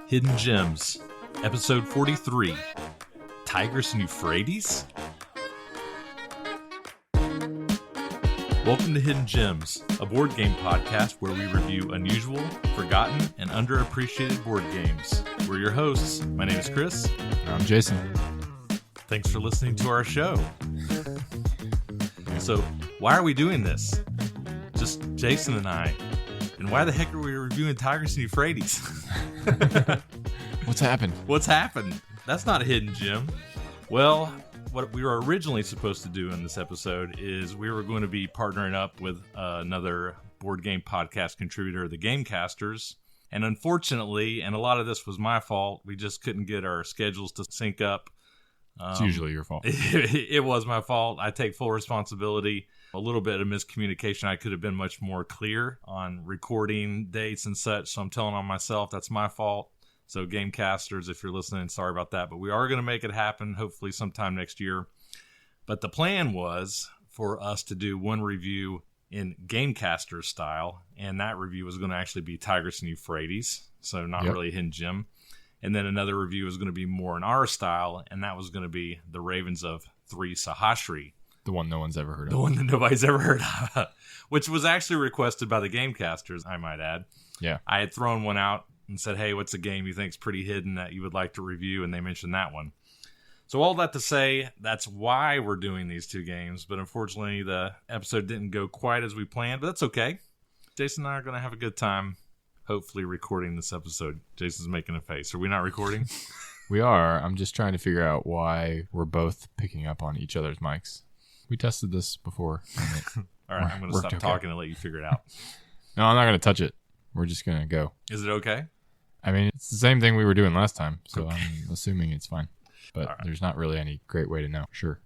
Hidden Gems, Episode 43, Tigris Euphrates? Welcome to Hidden Gems, a board game podcast where we review unusual, forgotten, and underappreciated board games. We're your hosts. My name is Chris. I'm Jason. Thanks for listening to our show. So, why are we doing this? Just Jason and I. And why the heck are we reviewing Tigris Euphrates? What's happened? What's happened? That's not a hidden gem. Well, what we were originally supposed to do in this episode is we were going to be partnering up with another board game podcast contributor, the Gamecasters. And unfortunately, and a lot of this was my fault, we just couldn't get our schedules to sync up. It's usually your fault. It was my fault. I take full responsibility. A little bit of miscommunication. I could have been much more clear on recording dates and such. So I'm telling on myself that's my fault. So Gamecasters, if you're listening, sorry about that. But we are going to make it happen, hopefully sometime next year. But the plan was for us to do one review in Gamecasters style. And that review was going to actually be Tigris and Euphrates. So not really a hidden gem. And then another review was going to be more in our style. And that was going to be The Ravens of Thri, Sahashri. The one no one's ever heard of. The one that nobody's ever heard of. Which was actually requested by the Gamecasters, I might add. Yeah. I had thrown one out and said, hey, what's a game you think's pretty hidden that you would like to review? And they mentioned that one. So all that to say, that's why we're doing these two games. But unfortunately, the episode didn't go quite as we planned. But that's okay. Jason and I are going to have a good time, hopefully, recording this episode. Jason's making a face. Are we not recording? We are. I'm just trying to figure out why we're both picking up on each other's mics. We tested this before. All right, I'm going to stop talking and let you figure it out. No, I'm not going to touch it. We're just going to go. Is it okay? I mean, it's the same thing we were doing last time, so okay. I'm assuming it's fine. But there's not really any great way to know. Sure.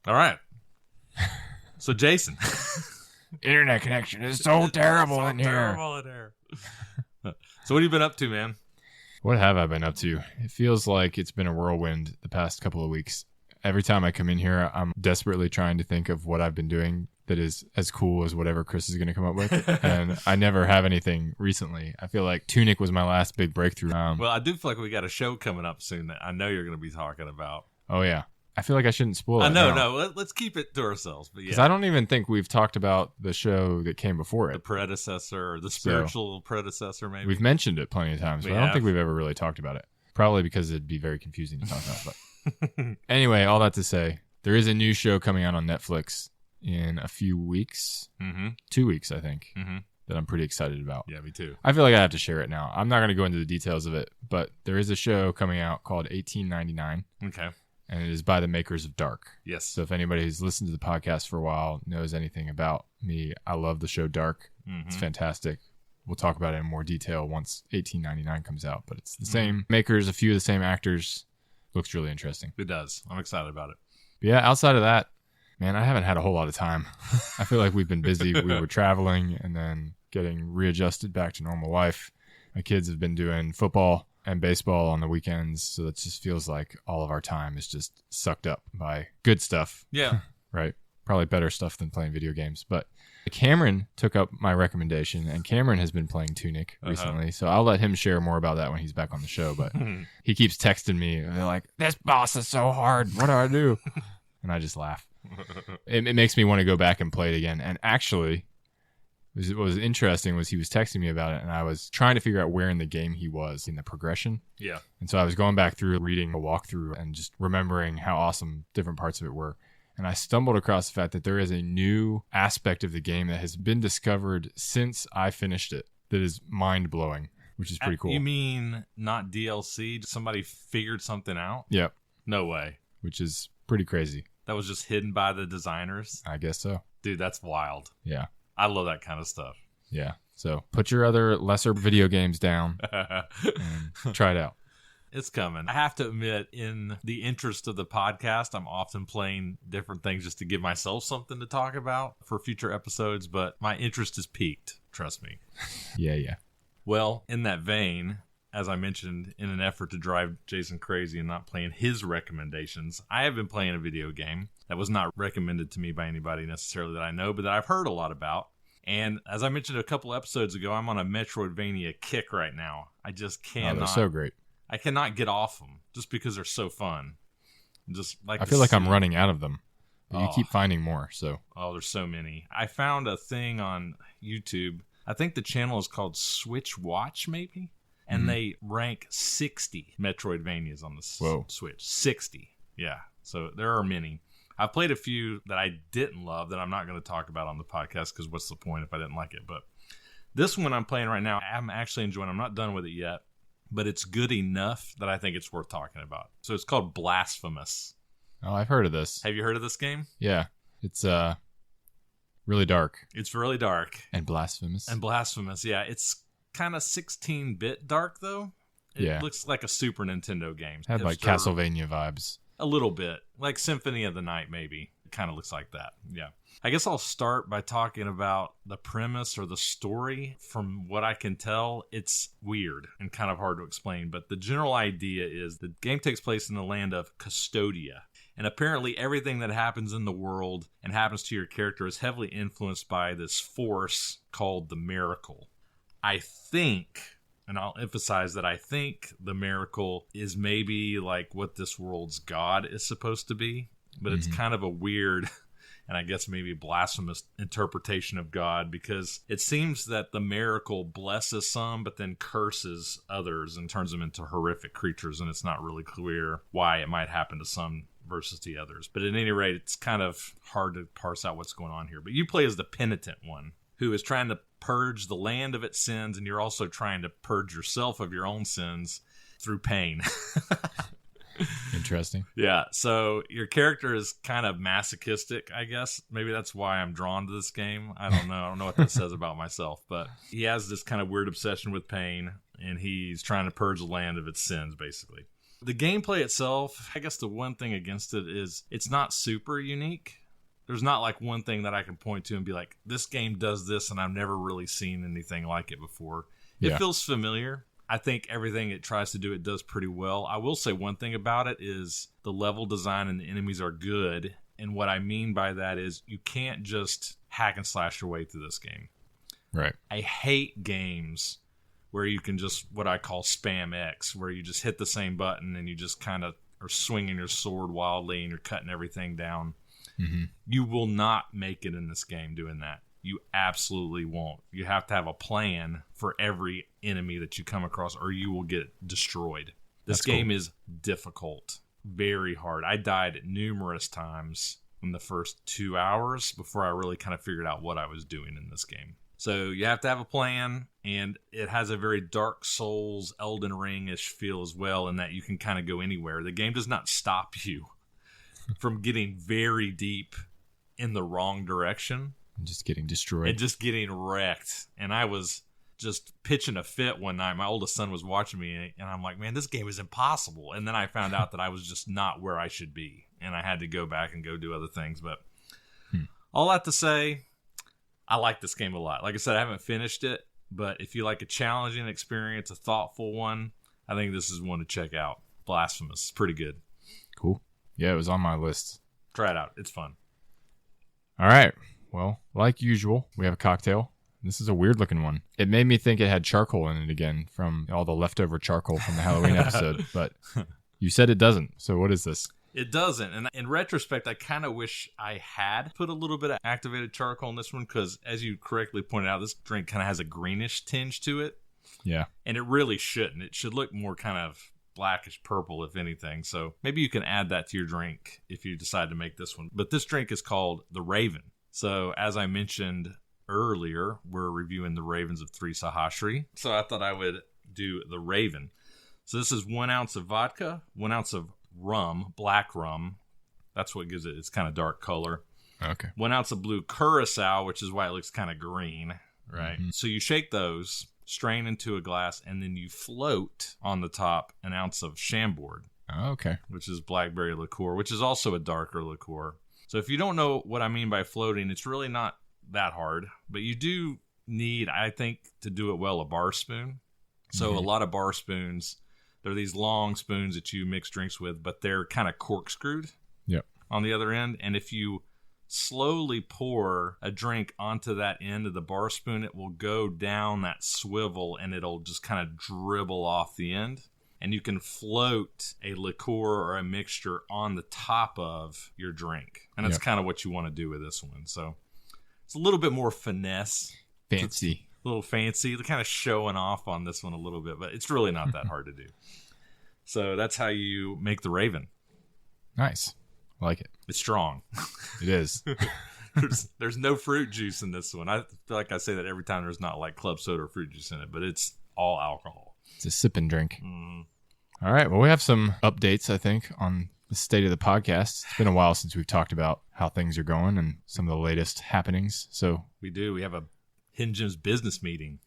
All right. So, Jason. Internet connection is so terrible in here. Terrible in here. So, what have you been up to, man? What have I been up to? It feels like it's been a whirlwind the past couple of weeks. Every time I come in here, I'm desperately trying to think of what I've been doing that is as cool as whatever Chris is going to come up with. And I never have anything recently. I feel like Tunic was my last big breakthrough. Well, I do feel like we got a show coming up soon that I know you're going to be talking about. Oh, yeah. I feel like I shouldn't spoil it. No. Let's keep it to ourselves. Because I don't even think we've talked about the show that came before it. The predecessor, or the spiritual predecessor, maybe. We've mentioned it plenty of times, but I don't think we've ever really talked about it. Probably because it'd be very confusing to talk about. But anyway, all that to say, there is a new show coming out on Netflix in a few weeks. 2 weeks, I think, that I'm pretty excited about. Yeah, me too. I feel like I have to share it now. I'm not going to go into the details of it, but there is a show coming out called 1899. Okay. And it is by the makers of Dark. Yes. So if anybody who's listened to the podcast for a while knows anything about me, I love the show Dark. It's fantastic. We'll talk about it in more detail once 1899 comes out, but it's the same makers, a few of the same actors. Looks really interesting. It does. I'm excited about it. But yeah, outside of that, man, I haven't had a whole lot of time. I feel like we've been busy. We were traveling and then getting readjusted back to normal life. My kids have been doing football and baseball on the weekends, so it just feels like all of our time is just sucked up by good stuff. Yeah. Right? Probably better stuff than playing video games. But Cameron took up my recommendation, and Cameron has been playing Tunic recently, so I'll let him share more about that when he's back on the show. But he keeps texting me, and they're like, this boss is so hard. What do I do? And I just laugh. It makes me want to go back and play it again. And actually, what was interesting was he was texting me about it, and I was trying to figure out where in the game he was in the progression. Yeah. And so I was going back through, reading a walkthrough, and just remembering how awesome different parts of it were. And I stumbled across the fact that there is a new aspect of the game that has been discovered since I finished it that is mind-blowing, which is pretty cool. You mean not DLC? Somebody figured something out? Yep. No way. Which is pretty crazy. That was just hidden by the designers? I guess so. Dude, that's wild. Yeah. I love that kind of stuff. Yeah. So put your other lesser video games down and try it out. It's coming. I have to admit, in the interest of the podcast, I'm often playing different things just to give myself something to talk about for future episodes, but my interest is piqued. Trust me. Yeah. Well, in that vein, as I mentioned, in an effort to drive Jason crazy and not playing his recommendations, I have been playing a video game that was not recommended to me by anybody necessarily that I know, but that I've heard a lot about. And as I mentioned a couple episodes ago, I'm on a Metroidvania kick right now. I just cannot. Oh, they're so great. I cannot get off them just because they're so fun. Just like I feel like I'm running out of them. But you Oh. keep finding more. So there's so many. I found a thing on YouTube. I think the channel is called Switch Watch, maybe, and they rank 60 Metroidvanias on the Switch. 60, yeah. So there are many. I've played a few that I didn't love that I'm not going to talk about on the podcast because what's the point if I didn't like it? But this one I'm playing right now, I'm actually enjoying. I'm not done with it yet, but it's good enough that I think it's worth talking about. So it's called Blasphemous. Oh, I've heard of this. Have you heard of this game? Yeah. It's really dark. It's really dark. And blasphemous. And blasphemous, yeah. It's kind of 16-bit dark, though. It looks like a Super Nintendo game. Had like Castlevania vibes. A little bit. Like Symphony of the Night, maybe. It kind of looks like that, yeah. I guess I'll start by talking about the premise or the story. From what I can tell, it's weird and kind of hard to explain. But the general idea is the game takes place in the land of Custodia. And apparently everything that happens in the world and happens to your character is heavily influenced by this force called the Miracle. I think, and I'll emphasize that I think the Miracle is maybe like what this world's God is supposed to be. But it's kind of a weird, and I guess maybe blasphemous interpretation of God, because it seems that the Miracle blesses some, but then curses others and turns them into horrific creatures. And it's not really clear why it might happen to some versus the others. But at any rate, it's kind of hard to parse out what's going on here. But you play as the penitent one who is trying to purge the land of its sins, and you're also trying to purge yourself of your own sins through pain. Interesting. Yeah, so your character is kind of masochistic, I guess. Maybe that's why I'm drawn to this game. I don't know. I don't know what that says about myself. But he has this kind of weird obsession with pain, and he's trying to purge the land of its sins, basically. The gameplay itself, I guess the one thing against it is it's not super unique. There's not like one thing that I can point to and be like, this game does this, and I've never really seen anything like it before. Yeah. It feels familiar. I think everything it tries to do, it does pretty well. I will say one thing about it is the level design and the enemies are good. And what I mean by that is you can't just hack and slash your way through this game. Right. I hate games where you can just, what I call spam X, where you just hit the same button and you just kind of are swinging your sword wildly and you're cutting everything down. Mm-hmm. You will not make it in this game doing that. You absolutely won't. You have to have a plan for every enemy that you come across or you will get destroyed. This game is difficult, very hard. I died numerous times in the first 2 hours before I really kind of figured out what I was doing in this game. So you have to have a plan, and it has a very Dark Souls, Elden Ring-ish feel as well, in that you can kind of go anywhere. The game does not stop you from getting very deep in the wrong direction. And just getting destroyed. And just getting wrecked. And I was just pitching a fit one night. My oldest son was watching me, and I'm like, man, this game is impossible. And then I found out that I was just not where I should be, and I had to go back and go do other things. But all that to say, I like this game a lot. Like I said, I haven't finished it, but if you like a challenging experience, a thoughtful one, I think this is one to check out. Blasphemous. It's pretty good. Cool. Yeah, it was on my list. Try it out. It's fun. All right. Well, like usual, we have a cocktail. This is a weird looking one. It made me think it had charcoal in it again from all the leftover charcoal from the Halloween episode, but you said it doesn't. So what is this? It doesn't. And in retrospect, I kind of wish I had put a little bit of activated charcoal in this one because, as you correctly pointed out, this drink kind of has a greenish tinge to it. Yeah. And it really shouldn't. It should look more kind of blackish purple, if anything. So maybe you can add that to your drink if you decide to make this one. But this drink is called the Raven. So as I mentioned earlier, we're reviewing the Ravens of Thri Sahashri. So I thought I would do the Raven. So this is 1 ounce of vodka, 1 ounce of rum, black rum. That's what gives it its kind of dark color. Okay. 1 ounce of blue curacao, which is why it looks kind of green, right? Mm-hmm. So you shake those, strain into a glass, and then you float on the top 1 ounce of Chambord. Oh, okay. Which is blackberry liqueur, which is also a darker liqueur. So if you don't know what I mean by floating, it's really not that hard. But you do need, I think, to do it well, a bar spoon. So a lot of bar spoons, they're these long spoons that you mix drinks with, but they're kind of corkscrewed Yep. on the other end. And if you slowly pour a drink onto that end of the bar spoon, it will go down that swivel and it'll just kind of dribble off the end. And you can float a liqueur or a mixture on the top of your drink. And that's kind of what you want to do with this one. So it's a little bit more finesse. Fancy. A little fancy. They're kind of showing off on this one a little bit, but it's really not that hard to do. So that's how you make the Raven. Nice. I like it. It's strong. It is. There's no fruit juice in this one. I feel like I say that every time there's not like club soda or fruit juice in it, but it's all alcohol. It's a sip and drink. All right. Well, we have some updates, I think, on the state of the podcast. It's been a while since we've talked about how things are going and some of the latest happenings. So we do. We have a Hidden Gems business meeting.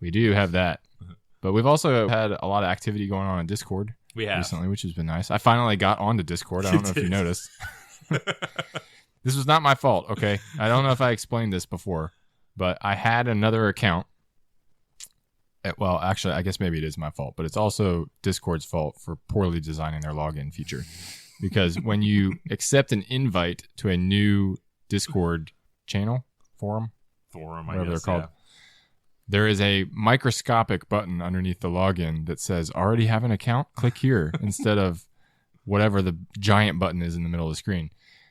We do have that. But we've also had a lot of activity going on in Discord recently, which has been nice. I finally got onto Discord. I don't know if you noticed. This was not my fault, okay? I don't know if I explained this before, but I had another account. Well, actually, I guess maybe it is my fault, but it's also Discord's fault for poorly designing their login feature. Because when you accept an invite to a new Discord channel, forum, whatever they're called, there is a microscopic button underneath the login that says, already have an account? Click here, instead of whatever the giant button is in the middle of the screen.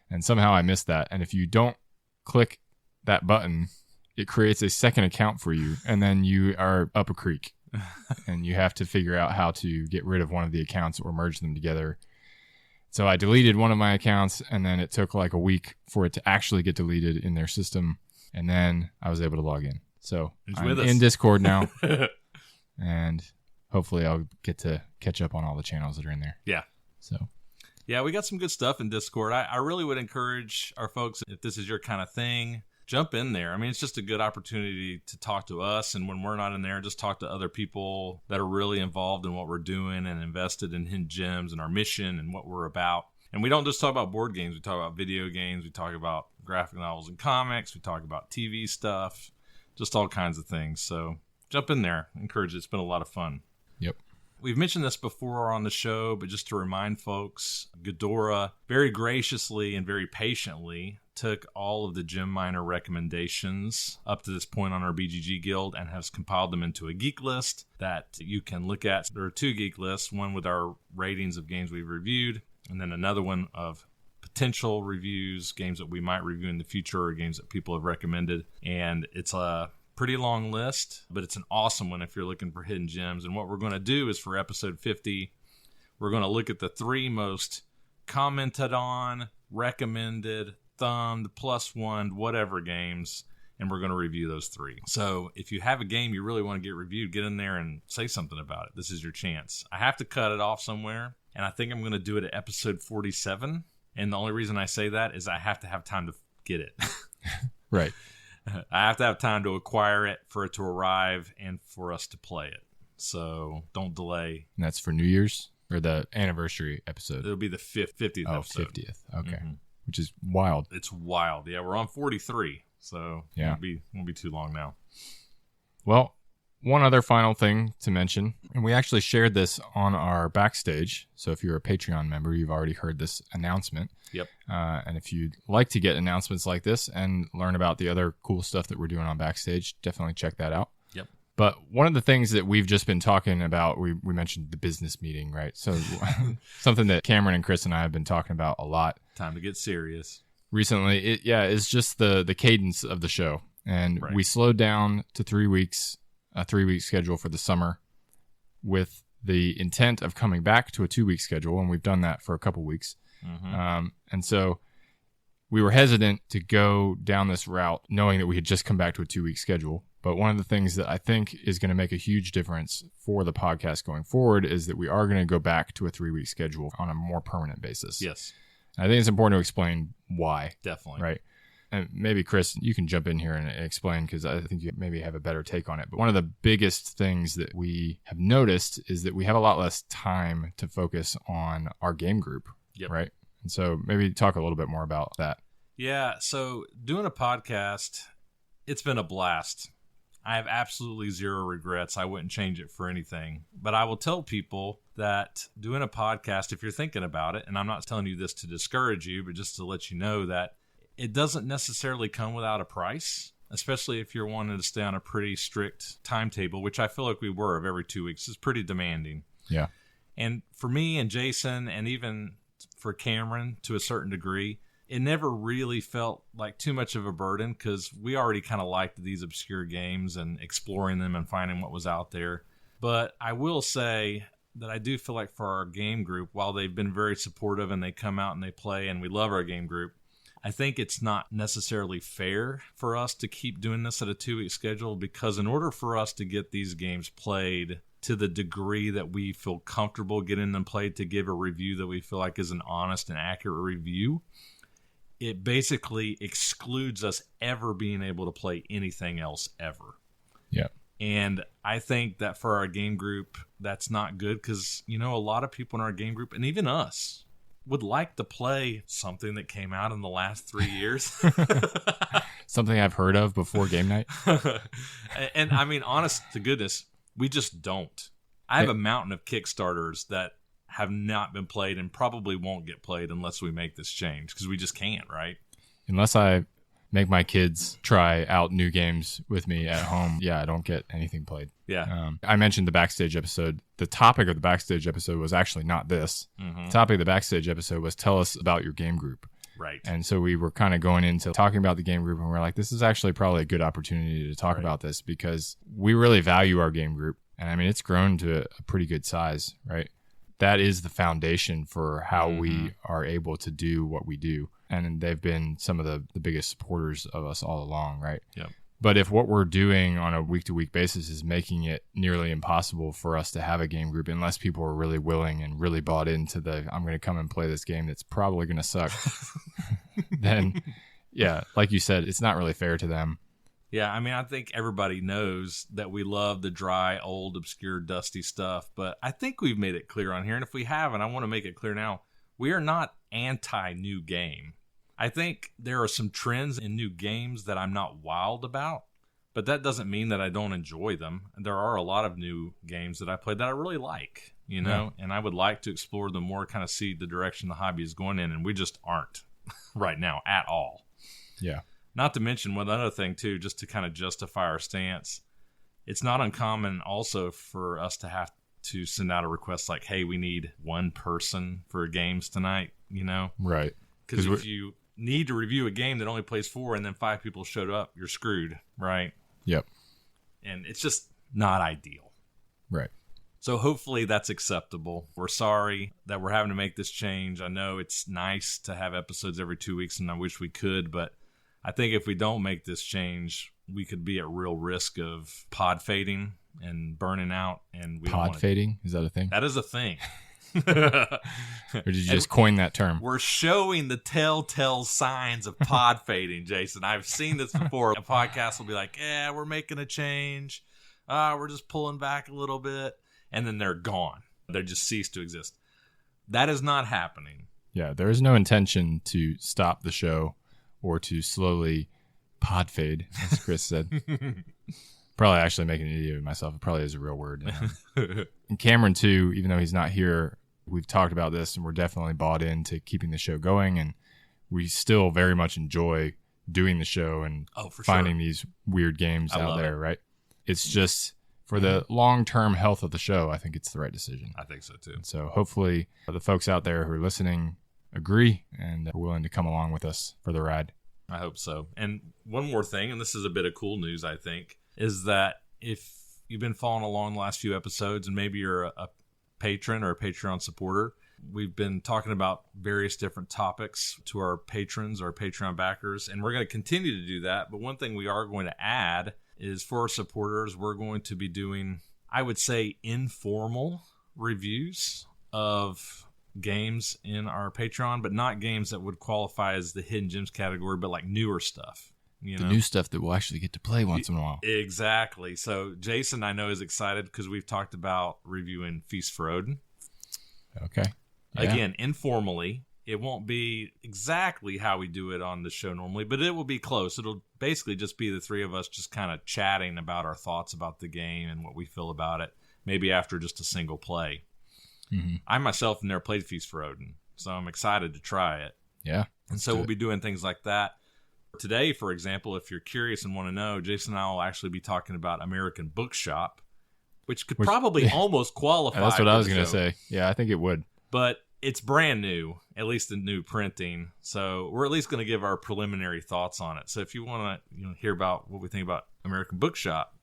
And somehow I missed that. And if you don't click that button, it creates a second account for you, and then you are up a creek. And you have to figure out how to get rid of one of the accounts or merge them together. So I deleted one of my accounts, and then it took like a week for it to actually get deleted in their system. And then I was able to log in. So I'm in Discord now. And hopefully I'll get to catch up on all the channels that are in there. Yeah. So. Yeah, we got some good stuff in Discord. I really would encourage our folks, if this is your kind of thing, jump in there. I mean, it's just a good opportunity to talk to us. And when we're not in there, just talk to other people that are really involved in what we're doing and invested in Hidden Gems and our mission and what we're about. And we don't just talk about board games. We talk about video games. We talk about graphic novels and comics. We talk about TV stuff, just all kinds of things. So jump in there. Encourage it. It's been a lot of fun. Yep. We've mentioned this before on the show, but just to remind folks, Ghidorah very graciously and very patiently took all of the gem miner recommendations up to this point on our BGG Guild and has compiled them into a geek list that you can look at. There are two geek lists, one with our ratings of games we've reviewed, and then another one of potential reviews, games that we might review in the future or games that people have recommended. And it's a pretty long list, but it's an awesome one if you're looking for hidden gems. And what we're going to do is for episode 50, we're going to look at the 3 most commented on, recommended, thumbed, +1, whatever games, and we're going to review those 3. So if you have a game you really want to get reviewed, get in there and say something about it. This is your chance. I have to cut it off somewhere, and I think I'm going to do it at episode 47. And the only reason I say that is I have to have time to get it. Right. I have to have time to acquire it, for it to arrive, and for us to play it. So don't delay. And that's for New Year's or the anniversary episode? It'll be the 50th episode. 50th. Okay. Mm-hmm. Which is wild. It's wild. Yeah, we're on 43. So yeah, it won't be too long now. Well, one other final thing to mention, and we actually shared this on our backstage. So if you're a Patreon member, you've already heard this announcement. Yep. And if you'd like to get announcements like this and learn about the other cool stuff that we're doing on backstage, definitely check that out. Yep. But one of the things that we've just been talking about, we mentioned the business meeting, right? So something that Cameron and Chris and I have been talking about a lot. Time to get serious. Recently, it's just the cadence of the show. And we slowed down to 3 weeks, a 3-week schedule for the summer, with the intent of coming back to a 2-week schedule. And we've done that for a couple weeks. Mm-hmm. And so we were hesitant to go down this route, knowing that we had just come back to a 2-week schedule. But one of the things that I think is going to make a huge difference for the podcast going forward is that we are going to go back to a 3-week schedule on a more permanent basis. Yes. And I think it's important to explain why. Definitely. Right. And maybe, Chris, you can jump in here and explain, because I think you maybe have a better take on it. But one of the biggest things that we have noticed is that we have a lot less time to focus on our game group. Yep. Right. And so maybe talk a little bit more about that. Yeah. So doing a podcast, it's been a blast. I have absolutely zero regrets. I wouldn't change it for anything. But I will tell people that doing a podcast, if you're thinking about it, and I'm not telling you this to discourage you, but just to let you know that it doesn't necessarily come without a price, especially if you're wanting to stay on a pretty strict timetable, which I feel like we were of every 2 weeks. It's pretty demanding. Yeah. And for me and Jason, and even for Cameron to a certain degree, it never really felt like too much of a burden because we already kind of liked these obscure games and exploring them and finding what was out there. But I will say that I do feel like for our game group, while they've been very supportive and they come out and they play and we love our game group, I think it's not necessarily fair for us to keep doing this at a 2-week schedule, because in order for us to get these games played to the degree that we feel comfortable getting them played to give a review that we feel like is an honest and accurate review, it basically excludes us ever being able to play anything else ever. Yeah. And I think that for our game group, that's not good because, you know, a lot of people in our game group, and even us, would like to play something that came out in the last 3 years. Something I've heard of before game night. And I mean, honest to goodness, we just don't. I have a mountain of Kickstarters that have not been played and probably won't get played unless we make this change, because we just can't, right? Unless I make my kids try out new games with me at home, I don't get anything played. Yeah. I mentioned the backstage episode. The topic of the backstage episode was actually not this. Mm-hmm. The topic of the backstage episode was tell us about your game group. Right. And so we were kind of going into talking about the game group, and we're like, this is actually probably a good opportunity to talk about this because we really value our game group. And I mean, it's grown to a pretty good size, right? That is the foundation for how we are able to do what we do. And they've been some of the biggest supporters of us all along, right? Yep. But if what we're doing on a week-to-week basis is making it nearly impossible for us to have a game group, unless people are really willing and really bought into I'm going to come and play this game that's probably going to suck, then, like you said, it's not really fair to them. Yeah, I mean, I think everybody knows that we love the dry, old, obscure, dusty stuff, but I think we've made it clear on here, and if we haven't, I want to make it clear now, we are not anti-new game. I think there are some trends in new games that I'm not wild about, but that doesn't mean that I don't enjoy them. There are a lot of new games that I played that I really like, you know, and I would like to explore them more, kind of see the direction the hobby is going in, and we just aren't right now at all. Yeah. Not to mention one other thing, too, just to kind of justify our stance, it's not uncommon also for us to have to send out a request like, hey, we need one person for games tonight, you know? Right. Because if you need to review a game that only plays 4 and then 5 people showed up, you're screwed, right? Yep. And it's just not ideal. Right. So hopefully that's acceptable. We're sorry that we're having to make this change. I know it's nice to have episodes every 2 weeks, and I wish we could, but I think if we don't make this change, we could be at real risk of pod fading and burning out. And we pod fading? Is that a thing? That is a thing. Or did you just coin that term? We're showing the telltale signs of pod fading, Jason. I've seen this before. A podcast will be like, yeah, we're making a change. We're just pulling back a little bit. And then they're gone. They just cease to exist. That is not happening. Yeah, there is no intention to stop the show or to slowly pod fade, as Chris said. Probably actually making an idiot of myself. It probably is a real word. And Cameron, too, even though he's not here, we've talked about this, and we're definitely bought into keeping the show going, and we still very much enjoy doing the show and finding these weird games out there, right? It's just, for the long-term health of the show, I think it's the right decision. I think so, too. And so hopefully the folks out there who are listening agree and are willing to come along with us for the ride. I hope so. And one more thing, and this is a bit of cool news, I think, is that if you've been following along the last few episodes and maybe you're a patron or a Patreon supporter, we've been talking about various different topics to our patrons, our Patreon backers, and we're going to continue to do that. But one thing we are going to add is for our supporters, we're going to be doing, I would say, informal reviews of games in our Patreon, but not games that would qualify as the hidden gems category, but like newer stuff. You know? New stuff that we'll actually get to play once in a while. Exactly. So Jason, I know, is excited because we've talked about reviewing Feast for Odin. Okay. Yeah. Again, informally. It won't be exactly how we do it on the show normally, but it will be close. It'll basically just be the three of us just kind of chatting about our thoughts about the game and what we feel about it, maybe after just a single play. I myself have never played Feast for Odin, so I'm excited to try it. Yeah. And so we'll be doing things like that. Today, for example, if you're curious and want to know, Jason and I will actually be talking about American Bookshop, which could probably almost qualify. That's what I was going to say. Yeah, I think it would. But it's brand new, at least the new printing. So we're at least going to give our preliminary thoughts on it. So if you want to hear about what we think about American Bookshop,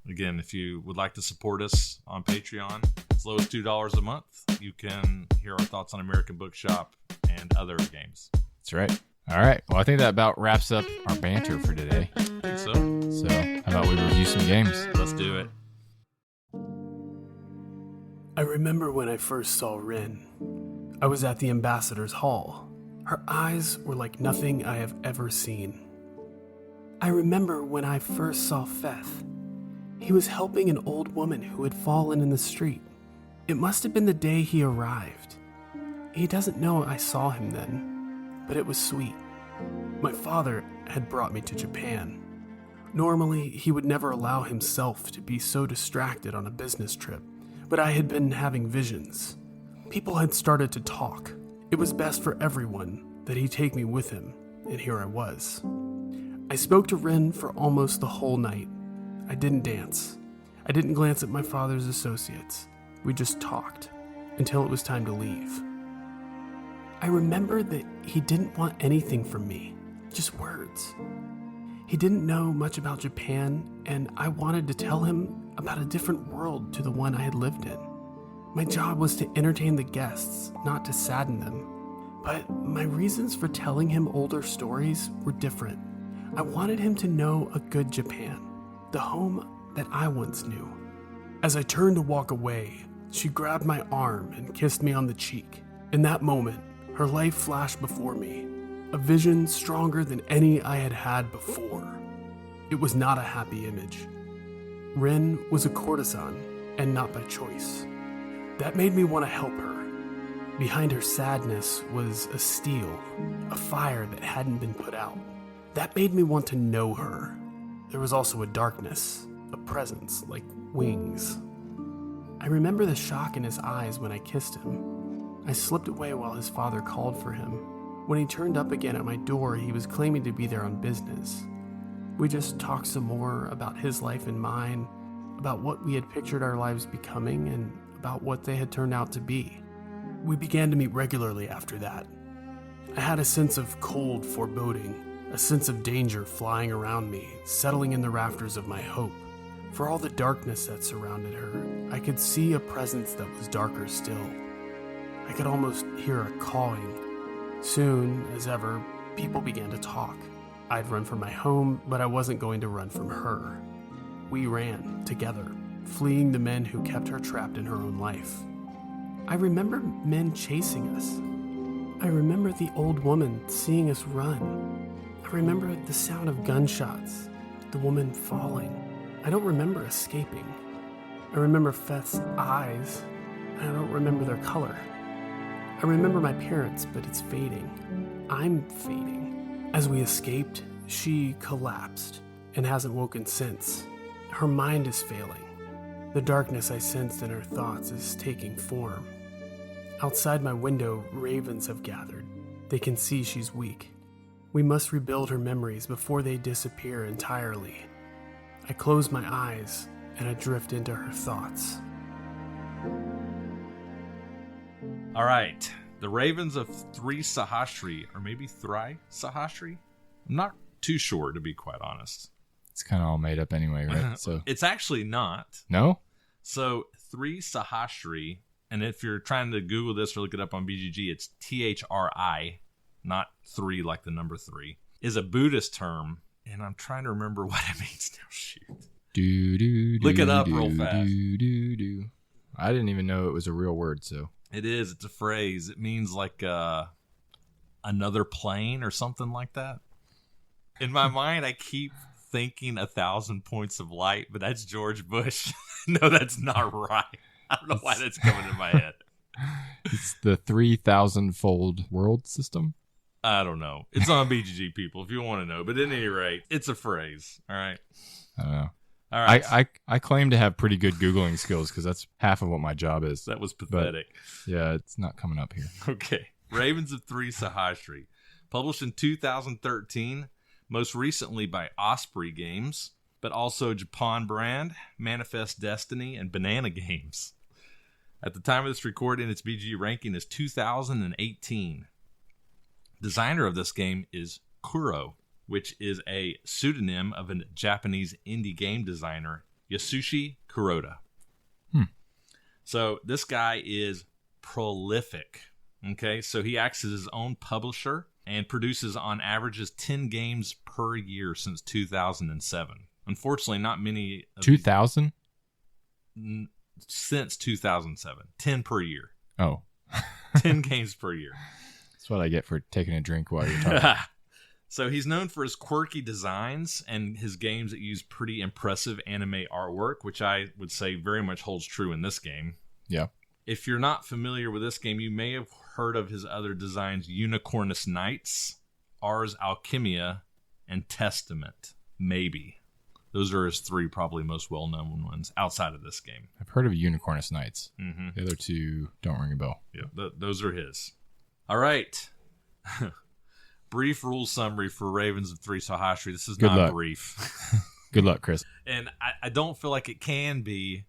again, if you would like to support us on Patreon, as low as $2 a month, you can hear our thoughts on American Bookshop and other games. That's right. All right. Well, I think that about wraps up our banter for today. I think so. So how about we review some games? Let's do it. I remember when I first saw Rin. I was at the Ambassador's Hall. Her eyes were like nothing I have ever seen. I remember when I first saw Feth. He was helping an old woman who had fallen in the street. It must have been the day he arrived. He doesn't know I saw him then, but it was sweet. My father had brought me to Japan. Normally, he would never allow himself to be so distracted on a business trip, but I had been having visions. People had started to talk. It was best for everyone that he take me with him, and here I was. I spoke to Rin for almost the whole night. I didn't dance. I didn't glance at my father's associates. We just talked until it was time to leave. I remember that he didn't want anything from me, just words. He didn't know much about Japan, and I wanted to tell him about a different world to the one I had lived in. My job was to entertain the guests, not to sadden them. But my reasons for telling him older stories were different. I wanted him to know a good Japan, the home that I once knew. As I turned to walk away, she grabbed my arm and kissed me on the cheek. In that moment, her life flashed before me, a vision stronger than any I had had before. It was not a happy image. Rin was a courtesan, and not by choice. That made me want to help her. Behind her sadness was a steel, a fire that hadn't been put out. That made me want to know her. There was also a darkness, a presence like wings. I remember the shock in his eyes when I kissed him. I slipped away while his father called for him. When he turned up again at my door, he was claiming to be there on business. We just talked some more about his life and mine, about what we had pictured our lives becoming, and about what they had turned out to be. We began to meet regularly after that. I had a sense of cold foreboding, a sense of danger flying around me, settling in the rafters of my hope. For all the darkness that surrounded her, I could see a presence that was darker still. I could almost hear a calling. Soon, as ever, people began to talk. I'd run from my home, but I wasn't going to run from her. We ran, together, fleeing the men who kept her trapped in her own life. I remember men chasing us. I remember the old woman seeing us run. I remember the sound of gunshots, the woman falling. I don't remember escaping. I remember Feth's eyes, and I don't remember their color. I remember my parents, but it's fading. I'm fading. As we escaped, she collapsed and hasn't woken since. Her mind is failing. The darkness I sensed in her thoughts is taking form. Outside my window, ravens have gathered. They can see she's weak. We must rebuild her memories before they disappear entirely. I close my eyes and I drift into her thoughts. All right. The Ravens of Thri Sahashri, or maybe Thri Sahashri? I'm not too sure, to be quite honest. It's kind of all made up anyway, right? So It's actually not. No? So Thri Sahashri, and if you're trying to Google this or look it up on BGG, it's Thri, not 3 like the number 3, is a Buddhist term, and I'm trying to remember what it means now. Shoot. Look it up real fast. I didn't even know it was a real word, so. It is. It's a phrase. It means like another plane or something like that. In my mind, I keep thinking 1,000 points of light, but that's George Bush. No, that's not right. I don't know why that's coming in my head. It's the 3,000-fold world system? I don't know. It's on BGG, people, if you want to know. But at any rate, it's a phrase. All right. I don't know. All right. I claim to have pretty good Googling skills because that's half of what my job is. That was pathetic. But, yeah, it's not coming up here. Okay. Ravens of Thri Sahashri. Published in 2013, most recently by Osprey Games, but also Japan Brand, Manifest Destiny, and Banana Games. At the time of this recording, its BGG ranking is 2018. Designer of this game is Kuro, which is a pseudonym of a Japanese indie game designer, Yasushi Kuroda. So this guy is prolific. Okay, so he acts as his own publisher and produces on averages 10 games per year since 2007. Unfortunately, not many. 2000? Since 2007. 10 per year. Oh. 10 games per year. That's what I get for taking a drink while you're talking. So he's known for his quirky designs and his games that use pretty impressive anime artwork, which I would say very much holds true in this game. Yeah. If you're not familiar with this game, you may have heard of his other designs, Unicornus Knights, Ars Alchemia, and Testament. Maybe. Those are his 3 probably most well-known ones outside of this game. I've heard of Unicornus Knights. Mm-hmm. The other 2 don't ring a bell. Yeah, those are his. All right. Brief rule summary for Ravens of Thri Sahashri. This is Good not luck. brief. Good luck, Chris. And I don't feel like it can be.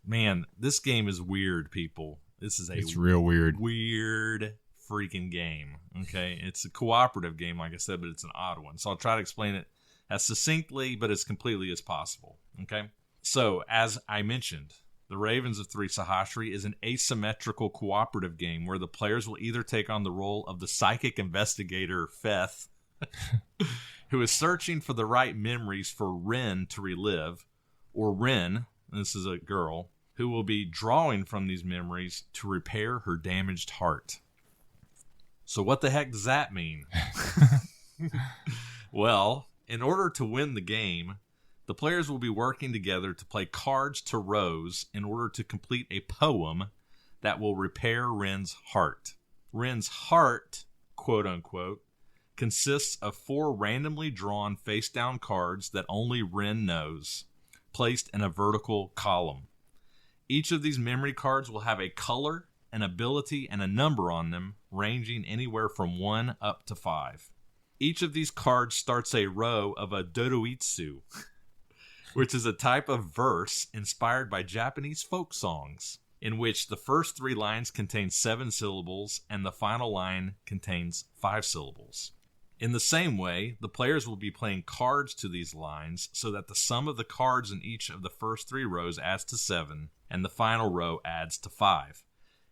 Man, this game is weird, people. It's real weird. Weird freaking game. Okay? It's a cooperative game, like I said, but it's an odd one. So I'll try to explain it as succinctly, but as completely as possible. Okay? So, as I mentioned, the Ravens of Thri Sahashri is an asymmetrical cooperative game where the players will either take on the role of the psychic investigator, Feth, who is searching for the right memories for Ren to relive, or Ren, this is a girl, who will be drawing from these memories to repair her damaged heart. So what the heck does that mean? Well, in order to win the game, the players will be working together to play cards to rows in order to complete a poem that will repair Ren's heart. Ren's heart, quote unquote, consists of 4 randomly drawn face-down cards that only Ren knows, placed in a vertical column. Each of these memory cards will have a color, an ability, and a number on them, ranging anywhere from 1 up to 5. Each of these cards starts a row of a dodoitsu, which is a type of verse inspired by Japanese folk songs, in which the first 3 lines contain 7 syllables and the final line contains 5 syllables. In the same way, the players will be playing cards to these lines so that the sum of the cards in each of the first 3 rows adds to 7, and the final row adds to 5.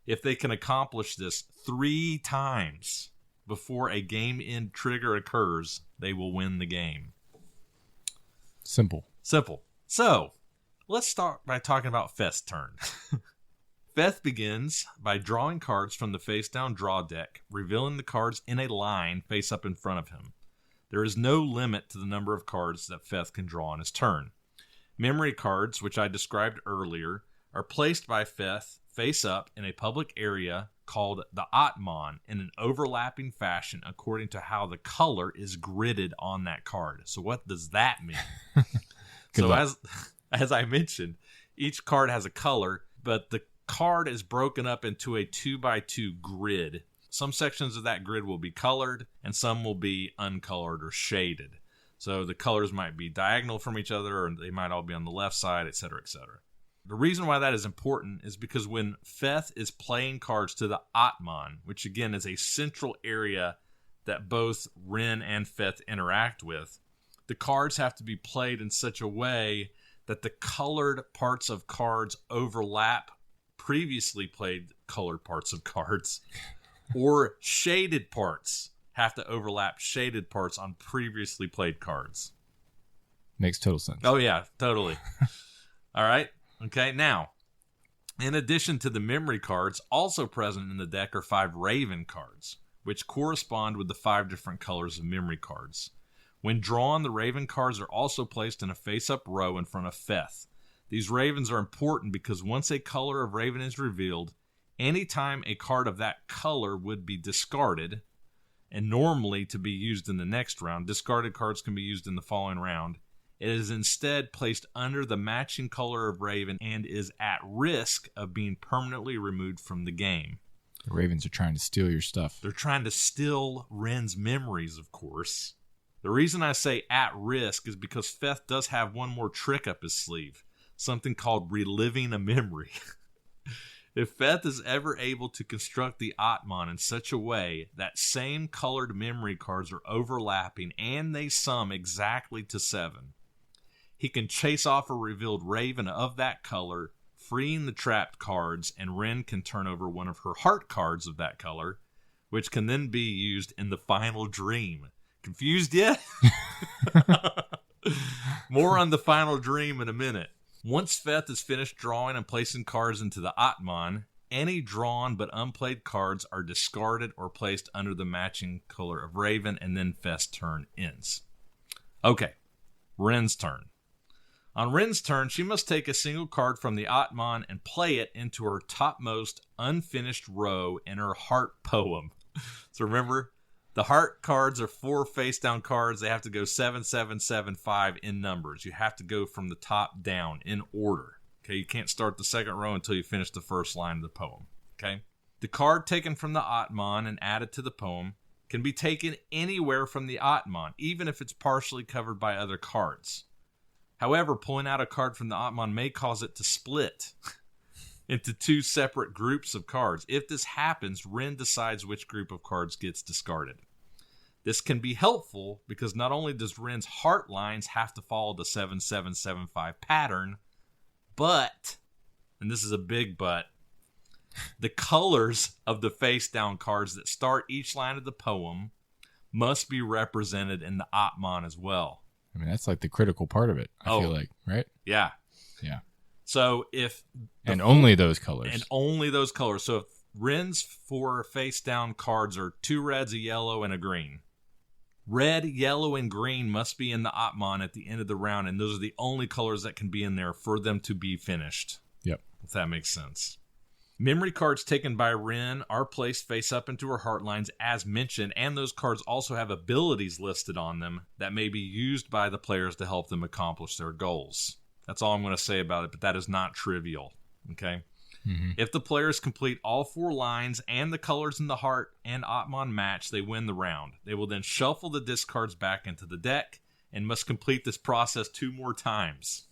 If they can accomplish this 3 times before a game end trigger occurs, they will win the game. Simple. So, let's start by talking about Feth's turn. Feth begins by drawing cards from the face-down draw deck, revealing the cards in a line face up in front of him. There is no limit to the number of cards that Feth can draw on his turn. Memory cards, which I described earlier, are placed by Feth face up in a public area called the Atman in an overlapping fashion according to how the color is gridded on that card. So what does that mean? So as I mentioned, each card has a color, but the card is broken up into a 2x2 grid. Some sections of that grid will be colored and some will be uncolored or shaded. So the colors might be diagonal from each other or they might all be on the left side, etc., etc. The reason why that is important is because when Feth is playing cards to the Atman, which again is a central area that both Ren and Feth interact with, the cards have to be played in such a way that the colored parts of cards overlap previously played colored parts of cards, or shaded parts have to overlap shaded parts on previously played cards. Makes total sense. Oh, yeah, totally. All right. Okay, now, in addition to the memory cards, also present in the deck are 5 Raven cards, which correspond with the 5 different colors of memory cards. When drawn, the Raven cards are also placed in a face-up row in front of Feth. These Ravens are important because once a color of Raven is revealed, anytime a card of that color would be discarded, and normally to be used in the next round, discarded cards can be used in the following round. It is instead placed under the matching color of Raven and is at risk of being permanently removed from the game. The Ravens are trying to steal your stuff. They're trying to steal Ren's memories, of course. The reason I say at risk is because Feth does have one more trick up his sleeve, something called reliving a memory. If Feth is ever able to construct the Atman in such a way that same colored memory cards are overlapping and they sum exactly to 7, he can chase off a revealed Raven of that color, freeing the trapped cards, and Ren can turn over one of her heart cards of that color, which can then be used in the final dream. Confused yet? More on the final dream in a minute. Once Feth is finished drawing and placing cards into the Atman, any drawn but unplayed cards are discarded or placed under the matching color of Raven, and then Feth's turn ends. Okay, Ren's turn. On Ren's turn, she must take a single card from the Atman and play it into her topmost unfinished row in her heart poem. So remember, the heart cards are 4 face-down cards. They have to go 7, 7, 7, 5 in numbers. You have to go from the top down in order. Okay, you can't start the second row until you finish the first line of the poem. Okay, the card taken from the Atman and added to the poem can be taken anywhere from the Atman, even if it's partially covered by other cards. However, pulling out a card from the Atman may cause it to split into 2 separate groups of cards. If this happens, Ren decides which group of cards gets discarded. This can be helpful because not only does Ren's heart lines have to follow the 7-7-7-5 pattern, but, and this is a big but, the colors of the face-down cards that start each line of the poem must be represented in the Atman as well. I mean, that's like the critical part of it, I feel like, right? Yeah. Yeah. So if... And only those colors. And only those colors. So if Ren's 4 face-down cards are 2 reds, a yellow, and a green, red, yellow, and green must be in the Atman at the end of the round, and those are the only colors that can be in there for them to be finished. Yep. If that makes sense. Memory cards taken by Ren are placed face up into her heart lines as mentioned, and those cards also have abilities listed on them that may be used by the players to help them accomplish their goals. That's all I'm going to say about it, but that is not trivial. Okay? Mm-hmm. If the players complete all 4 lines and the colors in the heart and Atman match, they win the round. They will then shuffle the discards back into the deck and must complete this process 2 more times.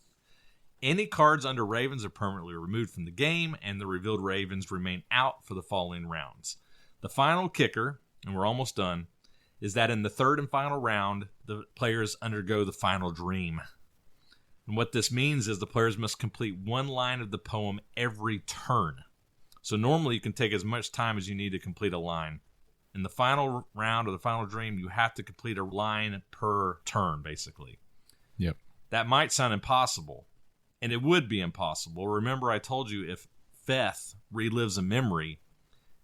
Any cards under Ravens are permanently removed from the game, and the revealed Ravens remain out for the following rounds. The final kicker, and we're almost done, is that in the 3rd and final round, the players undergo the final dream. And what this means is the players must complete 1 line of the poem every turn. So normally you can take as much time as you need to complete a line. In the final round of the final dream, you have to complete a line per turn, basically. Yep. That might sound impossible. And it would be impossible. Remember, I told you if Feth relives a memory,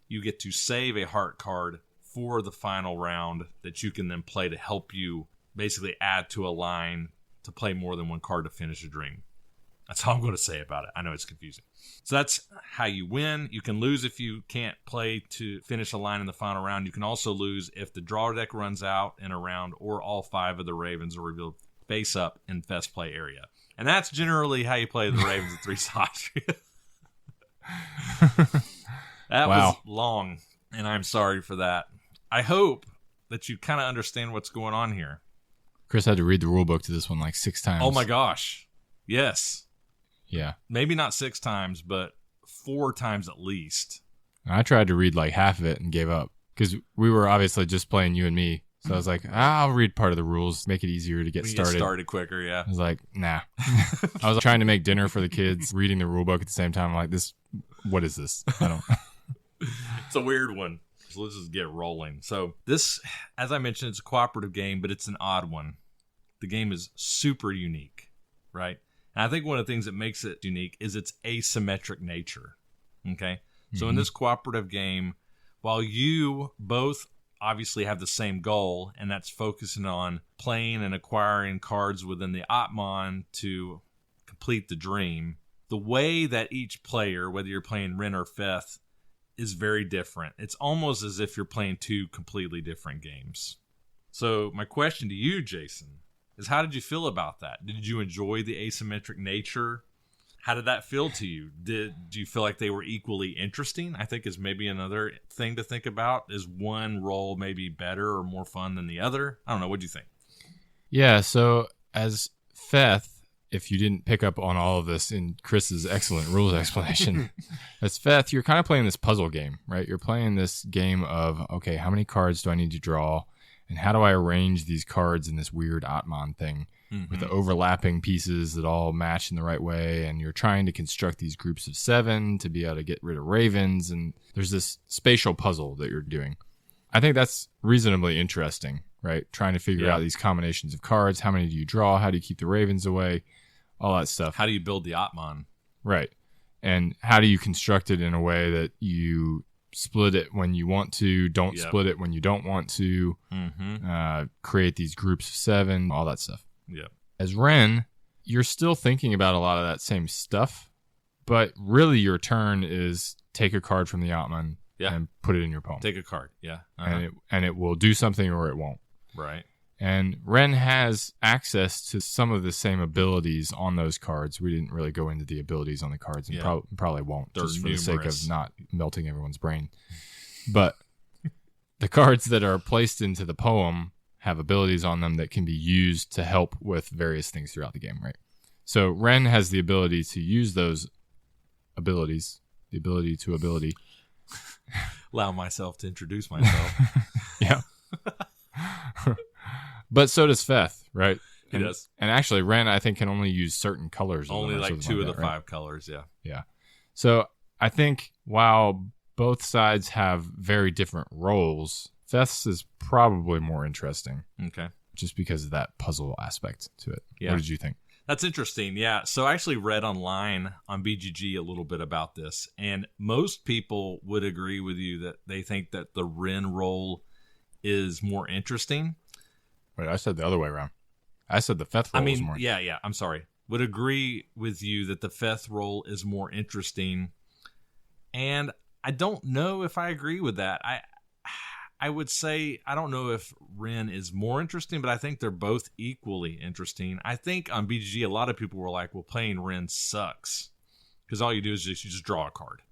you get to save a heart card for the final round that you can then play to help you basically add to a line to play more than 1 card to finish a dream. That's all I'm going to say about it. I know it's confusing. So that's how you win. You can lose if you can't play to finish a line in the final round. You can also lose if the draw deck runs out in a round or all 5 of the Ravens are revealed face up in Feth's play area. And that's generally how you play the Ravens at Thri Sahashri. That was long, and I'm sorry for that. I hope that you kind of understand what's going on here. Chris had to read the rule book to this one like 6 times. Oh my gosh. Yes. Yeah. Maybe not 6 times, but 4 times at least. I tried to read like half of it and gave up because we were obviously just playing you and me. So I was like, I'll read part of the rules, make it easier to get started. Get started quicker, yeah. I was like, nah. I was trying to make dinner for the kids, reading the rule book at the same time. I'm like, what is this? I don't. It's a weird one. So let's just get rolling. So this, as I mentioned, it's a cooperative game, but it's an odd one. The game is super unique, right? And I think one of the things that makes it unique is its asymmetric nature. Okay? So in this cooperative game, while you both obviously have the same goal, and that's focusing on playing and acquiring cards within the Atman to complete the dream, the way that each player, whether you're playing Ren or Feth, is very different. It's almost as if you're playing 2 completely different games. So my question to you, Jason, is how did you feel about that? Did you enjoy the asymmetric nature? How did that feel to you? Do you feel like they were equally interesting? I think is maybe another thing to think about. Is one role maybe better or more fun than the other? I don't know. What do you think? Yeah, so as Feth, if you didn't pick up on all of this in Chris's excellent rules explanation, as Feth, you're kind of playing this puzzle game, right? You're playing this game of, okay, how many cards do I need to draw? And how do I arrange these cards in this weird Atman thing with the overlapping pieces that all match in the right way? And you're trying to construct these groups of 7 to be able to get rid of ravens. And there's this spatial puzzle that you're doing. I think that's reasonably interesting, right? Trying to figure out these combinations of cards. How many do you draw? How do you keep the ravens away? All that stuff. How do you build the Atman? Right. And how do you construct it in a way that you split it when you want to, don't split it when you don't want to, create these groups of 7, all that stuff. Yeah. As Ren, you're still thinking about a lot of that same stuff, but really your turn is take a card from the Atman and put it in your poem. Take a card, and it will do something or it won't. Right. And Ren has access to some of the same abilities on those cards. We didn't really go into the abilities on the cards, and probably won't, just for the sake of not melting everyone's brain. But the cards that are placed into the poem have abilities on them that can be used to help with various things throughout the game, right? So Ren has the ability to use those abilities, the ability to ability. Allow myself to introduce myself. Yeah. But so does Feth, right? He does. And actually, Ren, I think, can only use certain colors. Only like 2 of the 5 colors, yeah. Yeah. So I think while both sides have very different roles, Feth's is probably more interesting. Okay. Just because of that puzzle aspect to it. Yeah. What did you think? That's interesting, yeah. So I actually read online on BGG a little bit about this, and most people would agree with you that they think that the Ren role is more interesting. Wait, I said the other way around. I said the Feth role is more. Yeah. I'm sorry. Would agree with you that the Feth role is more interesting, and I don't know if I agree with that. I would say I don't know if Ren is more interesting, but I think they're both equally interesting. I think on BGG a lot of people were like, "Well, playing Ren sucks," because all you do is you just draw a card.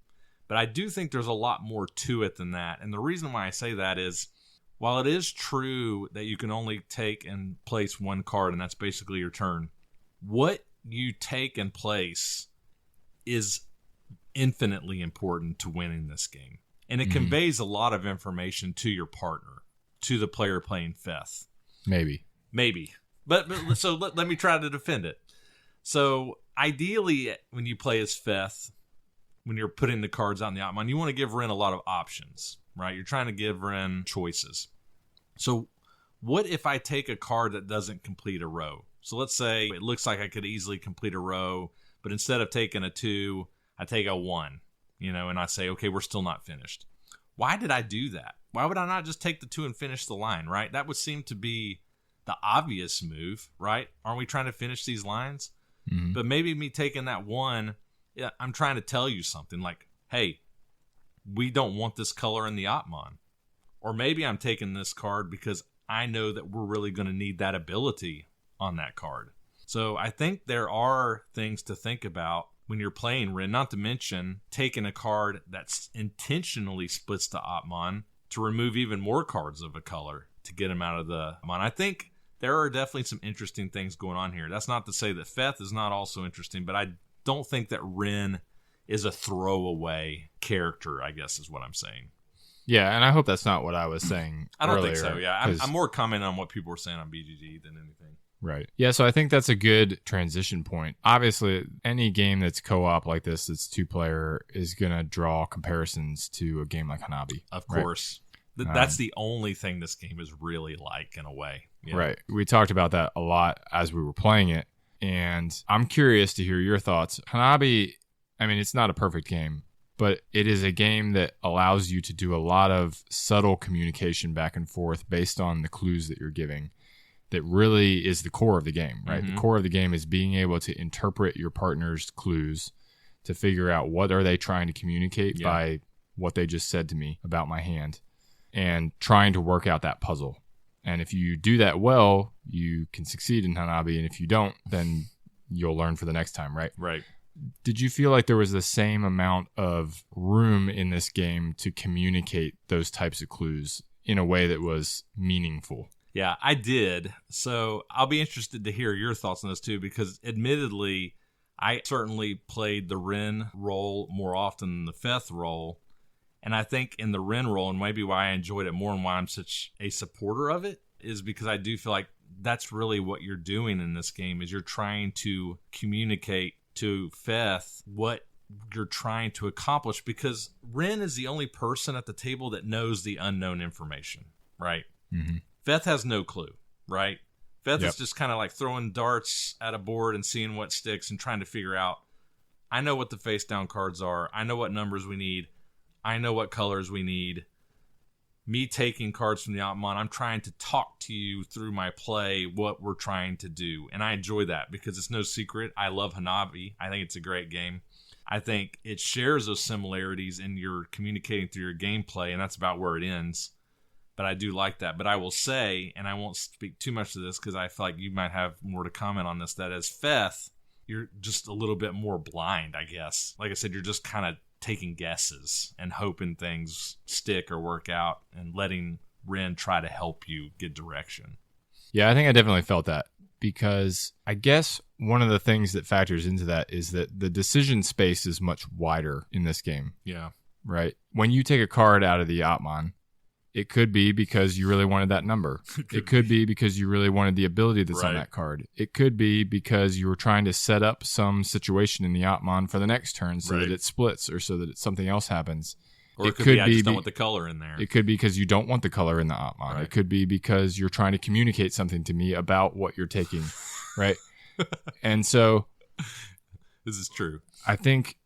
But I do think there's a lot more to it than that, and the reason why I say that is, while it is true that you can only take and place one card, and that's basically your turn, what you take and place is infinitely important to winning this game. And it conveys a lot of information to your partner, to the player playing Feth. Maybe. But so let me try to defend it. So ideally, when you play as Feth, when you're putting the cards out in the Atman, you want to give Ren a lot of options, right? You're trying to give Ren choices. So what if I take a card that doesn't complete a row? So let's say it looks like I could easily complete a row, but instead of taking a 2, I take a 1, and I say, okay, we're still not finished. Why did I do that? Why would I not just take the 2 and finish the line, right? That would seem to be the obvious move, right? Aren't we trying to finish these lines? Mm-hmm. But maybe me taking that 1, I'm trying to tell you something like, hey, we don't want this color in the Atman. Or maybe I'm taking this card because I know that we're really going to need that ability on that card. So I think there are things to think about when you're playing Ren, not to mention taking a card that's intentionally splits the Atman to remove even more cards of a color to get them out of the Atman. I think there are definitely some interesting things going on here. That's not to say that Feth is not also interesting, but I don't think that Ren is a throwaway character, I guess is what I'm saying. Yeah, and I hope that's not what I was saying I don't earlier, think so, yeah. I'm more commenting on what people were saying on BGG than anything. Right. Yeah, so I think that's a good transition point. Obviously, any game that's co-op like this, that's 2-player, is going to draw comparisons to a game like Hanabi. Of course. Right? That's the only thing this game is really like, in a way. Yeah. Right. We talked about that a lot as we were playing it, and I'm curious to hear your thoughts. Hanabi, I mean, it's not a perfect game, but it is a game that allows you to do a lot of subtle communication back and forth based on the clues that you're giving. That really is the core of the game, right? Mm-hmm. The core of the game is being able to interpret your partner's clues to figure out what are they trying to communicate by what they just said to me about my hand, and trying to work out that puzzle. And if you do that well, you can succeed in Hanabi. And if you don't, then you'll learn for the next time, right? Right. Did you feel like there was the same amount of room in this game to communicate those types of clues in a way that was meaningful? Yeah, I did. So I'll be interested to hear your thoughts on this too, because admittedly, I certainly played the Ren role more often than the Feth role. And I think in the Ren role, and maybe why I enjoyed it more and why I'm such a supporter of it, is because I do feel like that's really what you're doing in this game, is you're trying to communicate to Feth what you're trying to accomplish, because Ren is the only person at the table that knows the unknown information, right? Mm-hmm. Feth has no clue, right? Feth Yep. is just kind of like throwing darts at a board and seeing what sticks and trying to figure out, I know what the face down cards are. I know what numbers we need. I know what colors we need. Me taking cards from the Atman, I'm trying to talk to you through my play what we're trying to do. And I enjoy that because it's no secret. I love Hanabi. I think it's a great game. I think it shares those similarities in your communicating through your gameplay, and that's about where it ends. But I do like that. But I will say, and I won't speak too much to this because I feel like you might have more to comment on this, that as Feth, you're just a little bit more blind, I guess. Like I said, you're just kind of taking guesses and hoping things stick or work out and letting Ren try to help you get direction. Yeah, I think I definitely felt that, because I guess one of the things that factors into that is that the decision space is much wider in this game. Yeah. Right? When you take a card out of the Atman, it could be because you really wanted that number. It could be because you really wanted the ability that's on that card. It could be because you were trying to set up some situation in the Atman for the next turn so that it splits or so that something else happens. Or it could be I just don't want the color in there. It could be because you don't want the color in the Atman. Right. It could be because you're trying to communicate something to me about what you're taking, right? And so this is true. I think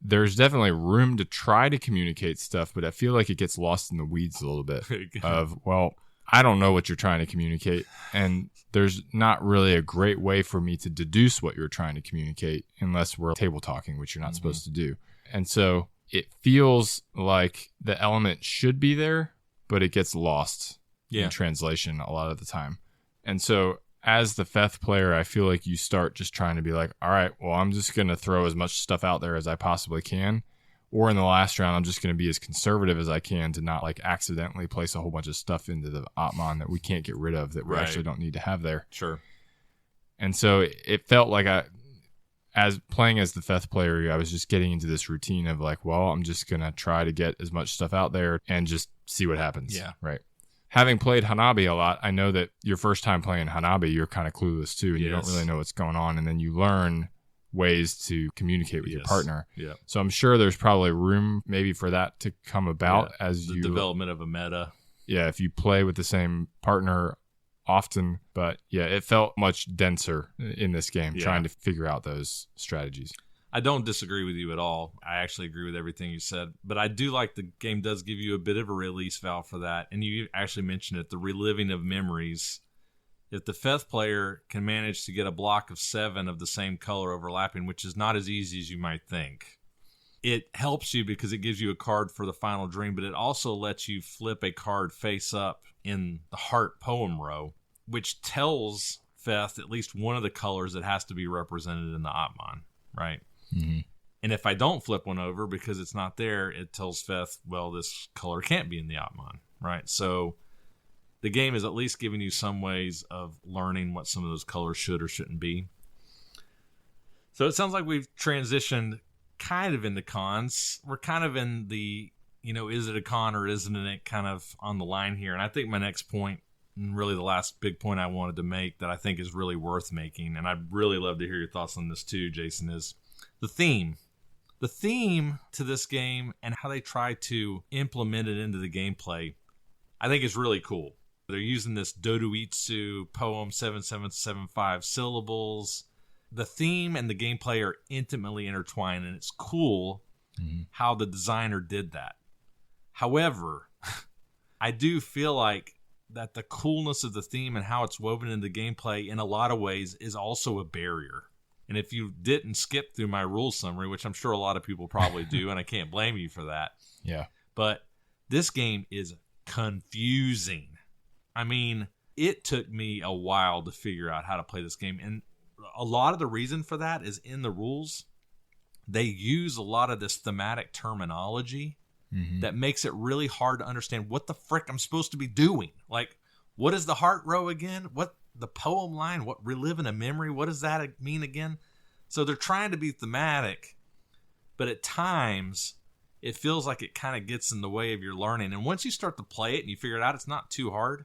there's definitely room to try to communicate stuff, but I feel like it gets lost in the weeds a little bit of, well, I don't know what you're trying to communicate, and there's not really a great way for me to deduce what you're trying to communicate unless we're table talking, which you're not supposed to do. And so it feels like the element should be there, but it gets lost in translation a lot of the time. And so as the Feth player, I feel like you start just trying to be like, all right, well, I'm just going to throw as much stuff out there as I possibly can. Or in the last round, I'm just going to be as conservative as I can to not like accidentally place a whole bunch of stuff into the Atman that we can't get rid of, that we actually don't need to have there. Sure. And so it felt like as playing as the Feth player, I was just getting into this routine of like, well, I'm just going to try to get as much stuff out there and just see what happens. Yeah. Right. Having played Hanabi a lot, I know that your first time playing Hanabi, you're kind of clueless too, and you don't really know what's going on. And then you learn ways to communicate with your partner. Yeah. So I'm sure there's probably room maybe for that to come about as the you development of a meta. Yeah, if you play with the same partner often. But yeah, it felt much denser in this game, trying to figure out those strategies. I don't disagree with you at all. I actually agree with everything you said. But I do like the game does give you a bit of a release valve for that. And you actually mentioned it, the reliving of memories. If the Feth player can manage to get a block of 7 of the same color overlapping, which is not as easy as you might think, it helps you because it gives you a card for the final dream, but it also lets you flip a card face up in the heart poem row, which tells Feth at least one of the colors that has to be represented in the Atman, right? Mm-hmm. And if I don't flip one over because it's not there, it tells Feth, well, this color can't be in the Atman, right? So the game is at least giving you some ways of learning what some of those colors should or shouldn't be. So it sounds like we've transitioned kind of into cons. We're kind of in the, is it a con or isn't it kind of on the line here? And I think my next point, and really the last big point I wanted to make that I think is really worth making, and I'd really love to hear your thoughts on this too, Jason, is the theme. The theme to this game and how they try to implement it into the gameplay, I think is really cool. They're using this Dodoitsu poem, 7775 syllables. The theme and the gameplay are intimately intertwined, and it's cool how the designer did that. However, I do feel like that the coolness of the theme and how it's woven into gameplay in a lot of ways is also a barrier. And if you didn't skip through my rule summary, which I'm sure a lot of people probably do, and I can't blame you for that. Yeah. But this game is confusing. I mean, it took me a while to figure out how to play this game. And a lot of the reason for that is in the rules. They use a lot of this thematic terminology that makes it really hard to understand what the frick I'm supposed to be doing. Like, what is the heart row again? What the poem line? What reliving a memory? What does that mean again? So they're trying to be thematic, but at times it feels like it kind of gets in the way of your learning. And once you start to play it and you figure it out, it's not too hard.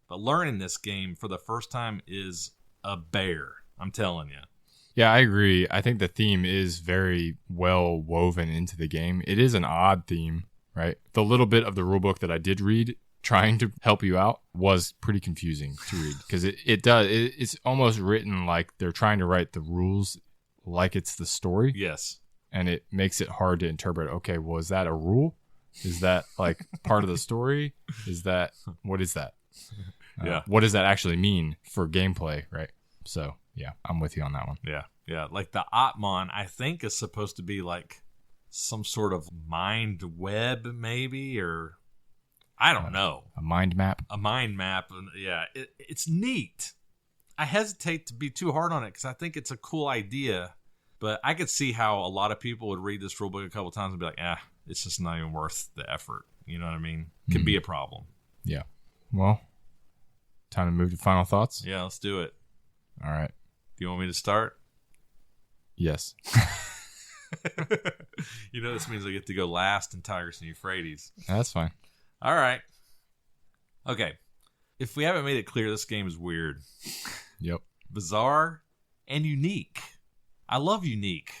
But learning this game for the first time is a bear. I'm telling you. Yeah, I agree. I think the theme is very well woven into the game. It is an odd theme, right? The little bit of the rulebook that I did read trying to help you out was pretty confusing to read because it's almost written like they're trying to write the rules like it's the story. Yes. And it makes it hard to interpret. Okay, well, is that a rule? Is that like part of the story? What is that? Yeah. What does that actually mean for gameplay, right? So, yeah, I'm with you on that one. Yeah. Yeah. Like the Atman, I think, is supposed to be like some sort of mind web, maybe, or I don't know. A mind map? A mind map. Yeah. It's neat. I hesitate to be too hard on it because I think it's a cool idea, but I could see how a lot of people would read this rulebook a couple times and be like, it's just not even worth the effort. You know what I mean? Could be a problem. Yeah. Well, time to move to final thoughts? Yeah, let's do it. All right. Do you want me to start? Yes. This means I get to go last in Tigris and Euphrates. That's fine. All right. Okay. If we haven't made it clear, this game is weird. Yep. Bizarre and unique. I love unique.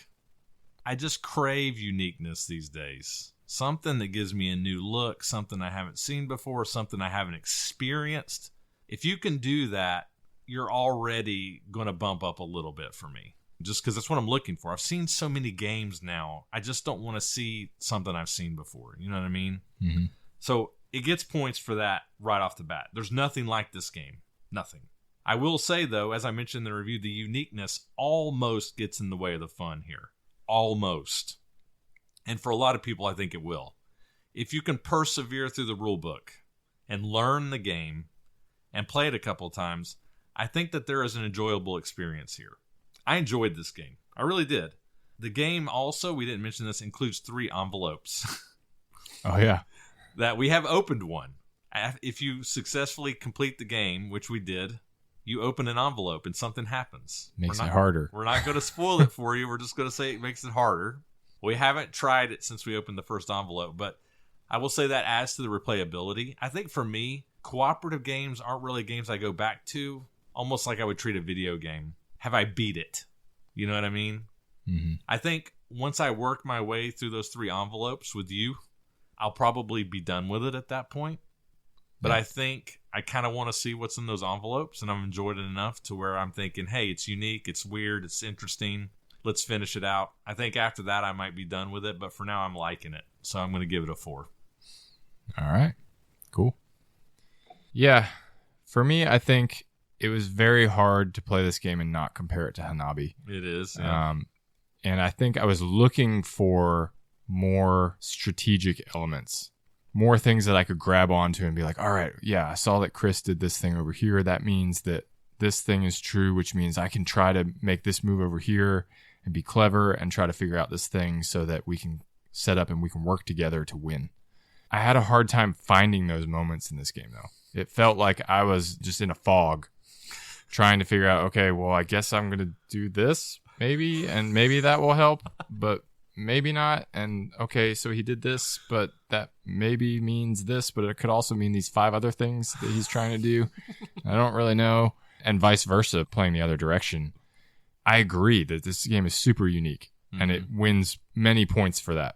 I just crave uniqueness these days. Something that gives me a new look, something I haven't seen before, something I haven't experienced. If you can do that, you're already going to bump up a little bit for me. Just because that's what I'm looking for. I've seen so many games now. I just don't want to see something I've seen before. You know what I mean? Mm-hmm. So it gets points for that right off the bat. There's nothing like this game. Nothing. I will say, though, as I mentioned in the review, the uniqueness almost gets in the way of the fun here. Almost. And for a lot of people, I think it will. If you can persevere through the rulebook and learn the game and play it a couple of times, I think that there is an enjoyable experience here. I enjoyed this game. I really did. The game also, we didn't mention this, includes 3 envelopes. Oh, yeah. That we have opened one. If you successfully complete the game, which we did, you open an envelope and something happens. Makes it harder. We're not going to spoil it for you. We're just going to say it makes it harder. We haven't tried it since we opened the first envelope, but I will say that adds to the replayability. I think for me, cooperative games aren't really games I go back to, almost like I would treat a video game. Have I beat it? You know what I mean? Mm-hmm. I think once I work my way through those 3 envelopes with you, I'll probably be done with it at that point. But I think I kind of want to see what's in those envelopes, and I've enjoyed it enough to where I'm thinking, hey, it's unique, it's weird, it's interesting. Let's finish it out. I think after that I might be done with it, but for now I'm liking it. So I'm going to give it a 4. All right. Cool. Yeah. For me, I think it was very hard to play this game and not compare it to Hanabi. It is. Yeah. And I think I was looking for more strategic elements, more things that I could grab onto and be like, all right, yeah, I saw that Chris did this thing over here. That means that this thing is true, which means I can try to make this move over here and be clever and try to figure out this thing so that we can set up and we can work together to win. I had a hard time finding those moments in this game, though. It felt like I was just in a fog trying to figure out, okay, well, I guess I'm going to do this maybe, and maybe that will help, but maybe not. And okay, so he did this, but that maybe means this, but it could also mean these 5 other things that he's trying to do. I don't really know. And vice versa, playing the other direction. I agree that this game is super unique, and it wins many points for that.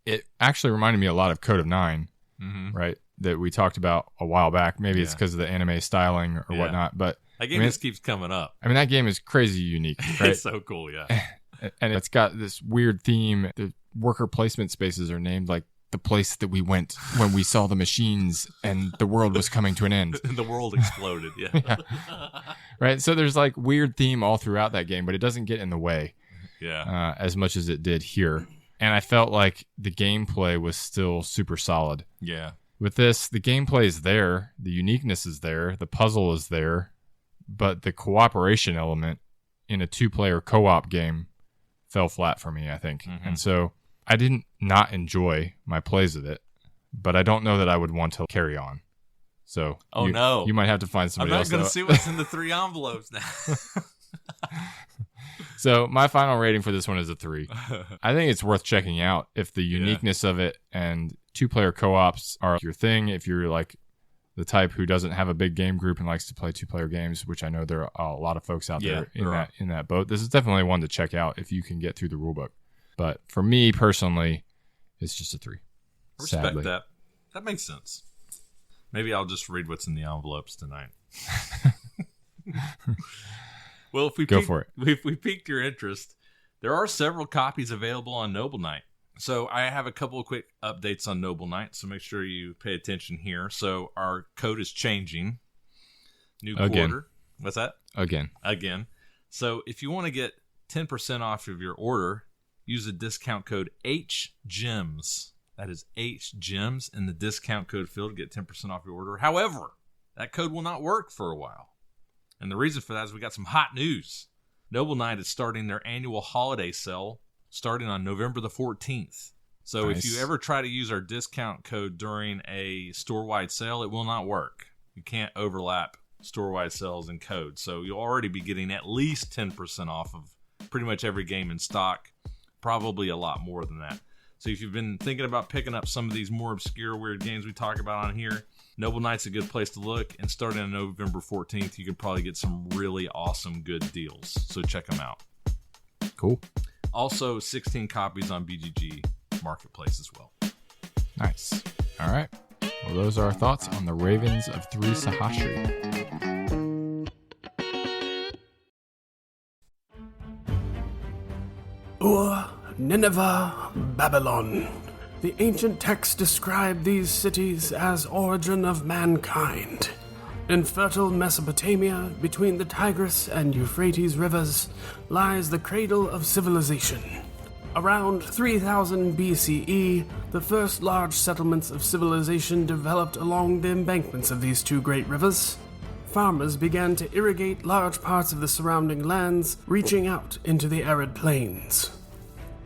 It actually reminded me a lot of Code of Nine, right? That we talked about a while back. Maybe it's because of the anime styling or whatnot, but that game just keeps coming up. I mean, that game is crazy unique, right? It's so cool, yeah. And it's got this weird theme. The worker placement spaces are named like the place that we went when we saw the machines and the world was coming to an end. The world exploded, yeah. Right? So there's like weird theme all throughout that game, but it doesn't get in the way as much as it did here. And I felt like the gameplay was still super solid. Yeah. With this, the gameplay is there, the uniqueness is there, the puzzle is there, but the cooperation element in a 2-player co-op game fell flat for me, I think. Mm-hmm. And so I didn't not enjoy my plays of it, but I don't know that I would want to carry on. So you might have to find somebody else. I'm not going to see what's in the 3 envelopes now. So my final rating for this one is a 3. I think it's worth checking out if the uniqueness of it and 2-player co-ops are your thing. If you're like the type who doesn't have a big game group and likes to play 2-player games, which I know there are a lot of folks out there in that boat. This is definitely one to check out if you can get through the rulebook. But for me personally, it's just a 3. Respect sadly. that. That makes sense. Maybe I'll just read what's in the envelopes tonight. Well, if we piqued your interest, there are several copies available on Noble Knight. So I have a couple of quick updates on Noble Knight, so make sure you pay attention here. So our code is changing. New quarter. What's that? Again. So if you want to get 10% off of your order, use the discount code HGEMS. That is HGEMS in the discount code field to get 10% off your order. However, that code will not work for a while. And the reason for that is we got some hot news. Noble Knight is starting their annual holiday sale starting on November the 14th. So nice. If you ever try to use our discount code during a store-wide sale, it will not work. You can't overlap store-wide sales and codes. So you'll already be getting at least 10% off of pretty much every game in stock, probably a lot more than that. So if you've been thinking about picking up some of these more obscure, weird games we talk about on here, Noble Knight's a good place to look. And starting on November 14th, you can probably get some really awesome good deals. So check them out. Cool. Also, 16 copies on BGG Marketplace as well. Nice. All right. Well, those are our thoughts on the Ravens of Thri Sahashri. Ur, Nineveh, Babylon. The ancient texts describe these cities as origin of mankind. In fertile Mesopotamia, between the Tigris and Euphrates rivers, lies the cradle of civilization. Around 3000 BCE, the first large settlements of civilization developed along the embankments of these 2 great rivers. Farmers began to irrigate large parts of the surrounding lands, reaching out into the arid plains.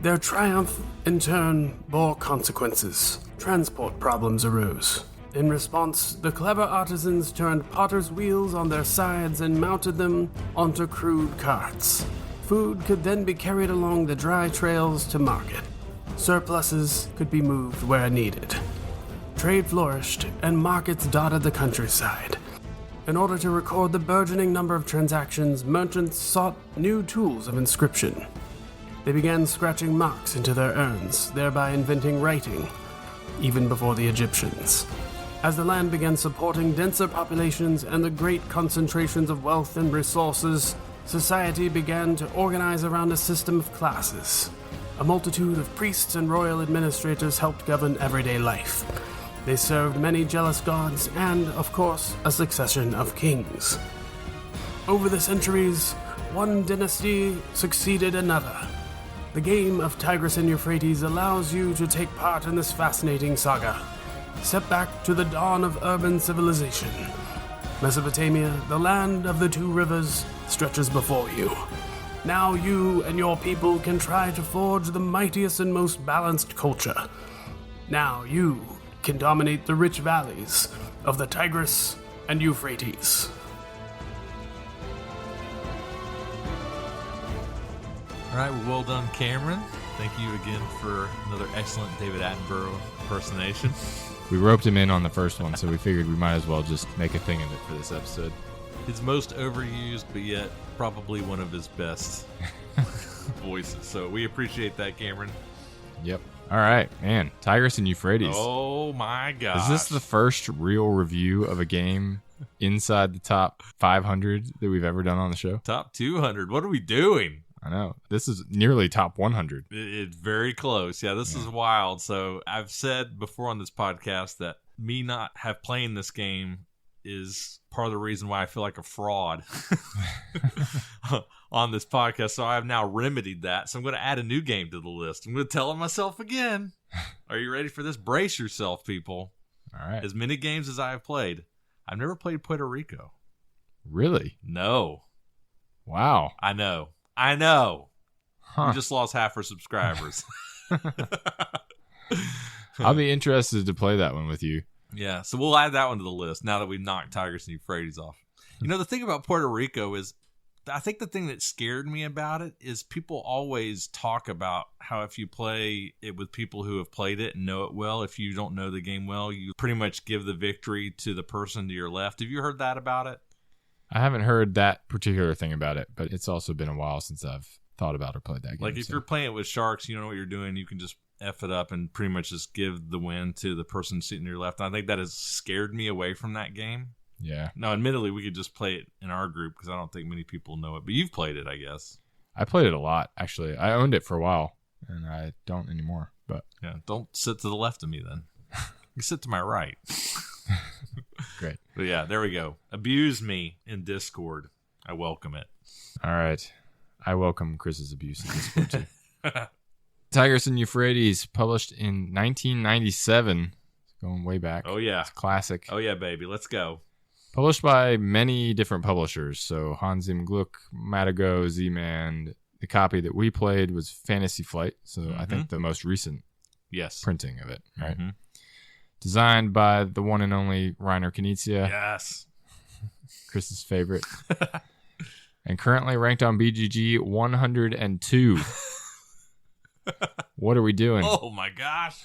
Their triumph, in turn, bore consequences. Transport problems arose. In response, the clever artisans turned potter's wheels on their sides and mounted them onto crude carts. Food could then be carried along the dry trails to market. Surpluses could be moved where needed. Trade flourished, and markets dotted the countryside. In order to record the burgeoning number of transactions, merchants sought new tools of inscription. They began scratching marks into their urns, thereby inventing writing, even before the Egyptians. As the land began supporting denser populations and the great concentrations of wealth and resources, society began to organize around a system of classes. A multitude of priests and royal administrators helped govern everyday life. They served many jealous gods and, of course, a succession of kings. Over the centuries, one dynasty succeeded another. The game of Tigris and Euphrates allows you to take part in this fascinating saga. Step back to the dawn of urban civilization. Mesopotamia, the land of the 2 rivers, stretches before you. Now you and your people can try to forge the mightiest and most balanced culture. Now you can dominate the rich valleys of the Tigris and Euphrates. All right, well done, Cameron. Thank you again for another excellent David Attenborough impersonation. We roped him in on the first one, so we figured we might as well just make a thing of it for this episode. His most overused, but yet probably one of his best voices. So we appreciate that, Cameron. Yep. All right, man. Tigris and Euphrates. Oh, my gosh. Is this the first real review of a game inside the top 500 that we've ever done on the show? Top 200. What are we doing? I know. This is nearly top 100. It's very close. Yeah, this is wild. So I've said before on this podcast that me not have playing this game is part of the reason why I feel like a fraud on this podcast. So I've now remedied that. So I'm going to add a new game to the list. I'm going to tell it myself again. Are you ready for this? Brace yourself, people. All right. As many games as I have played, I've never played Puerto Rico. Really? No. Wow. I know. Huh. We just lost half our subscribers. I'll be interested to play that one with you. Yeah, so we'll add that one to the list now that we've knocked Tigris and Euphrates off. The thing about Puerto Rico is, I think the thing that scared me about it is people always talk about how if you play it with people who have played it and know it well, if you don't know the game well, you pretty much give the victory to the person to your left. Have you heard that about it? I haven't heard that particular thing about it, but it's also been a while since I've thought about or played that game. Like if you're playing it with sharks, you don't know what you're doing, you can just F it up and pretty much just give the win to the person sitting to your left. And I think that has scared me away from that game. Yeah. Now, admittedly, we could just play it in our group because I don't think many people know it. But you've played it, I guess. I played it a lot, actually. I owned it for a while, and I don't anymore. But yeah, don't sit to the left of me then. You sit to my right. Great. But yeah, there we go. Abuse me in Discord. I welcome it. All right. I welcome Chris's abuse in Discord, too. Tigris and Euphrates, published in 1997. It's going way back. Oh, yeah. It's classic. Oh, yeah, baby. Let's go. Published by many different publishers. So Hans im Glück, Matago, Z-Man. The copy that we played was Fantasy Flight. So I think the most recent printing of it, right? Mm-hmm. Designed by the one and only Reiner Knizia. Yes. Chris's favorite. And currently ranked on BGG 102. What are we doing? Oh, my gosh.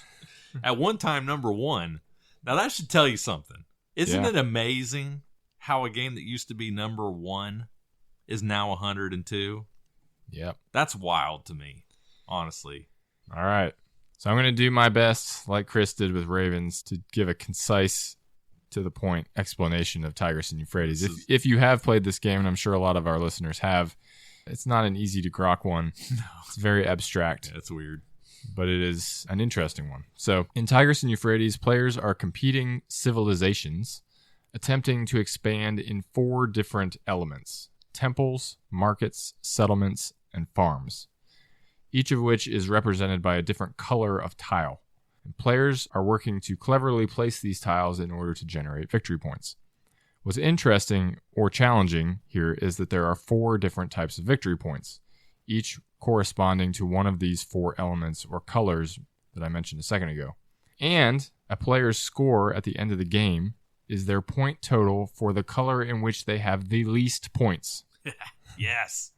At one time, number one. Now, that should tell you something. Isn't it amazing how a game that used to be number one is now 102? Yep. That's wild to me, honestly. All right. So I'm going to do my best, like Chris did with Ravens, to give a concise, to the point explanation of Tigris and Euphrates. If you have played this game, and I'm sure a lot of our listeners have, it's not an easy to grok one. No. It's very abstract. Yeah, it's weird. But it is an interesting one. So in Tigris and Euphrates, players are competing civilizations, attempting to expand in 4 different elements: temples, markets, settlements, and farms, each of which is represented by a different color of tile. And players are working to cleverly place these tiles in order to generate victory points. What's interesting or challenging here is that there are 4 different types of victory points, each corresponding to one of these 4 elements or colors that I mentioned a second ago. And a player's score at the end of the game is their point total for the color in which they have the least points. Yes.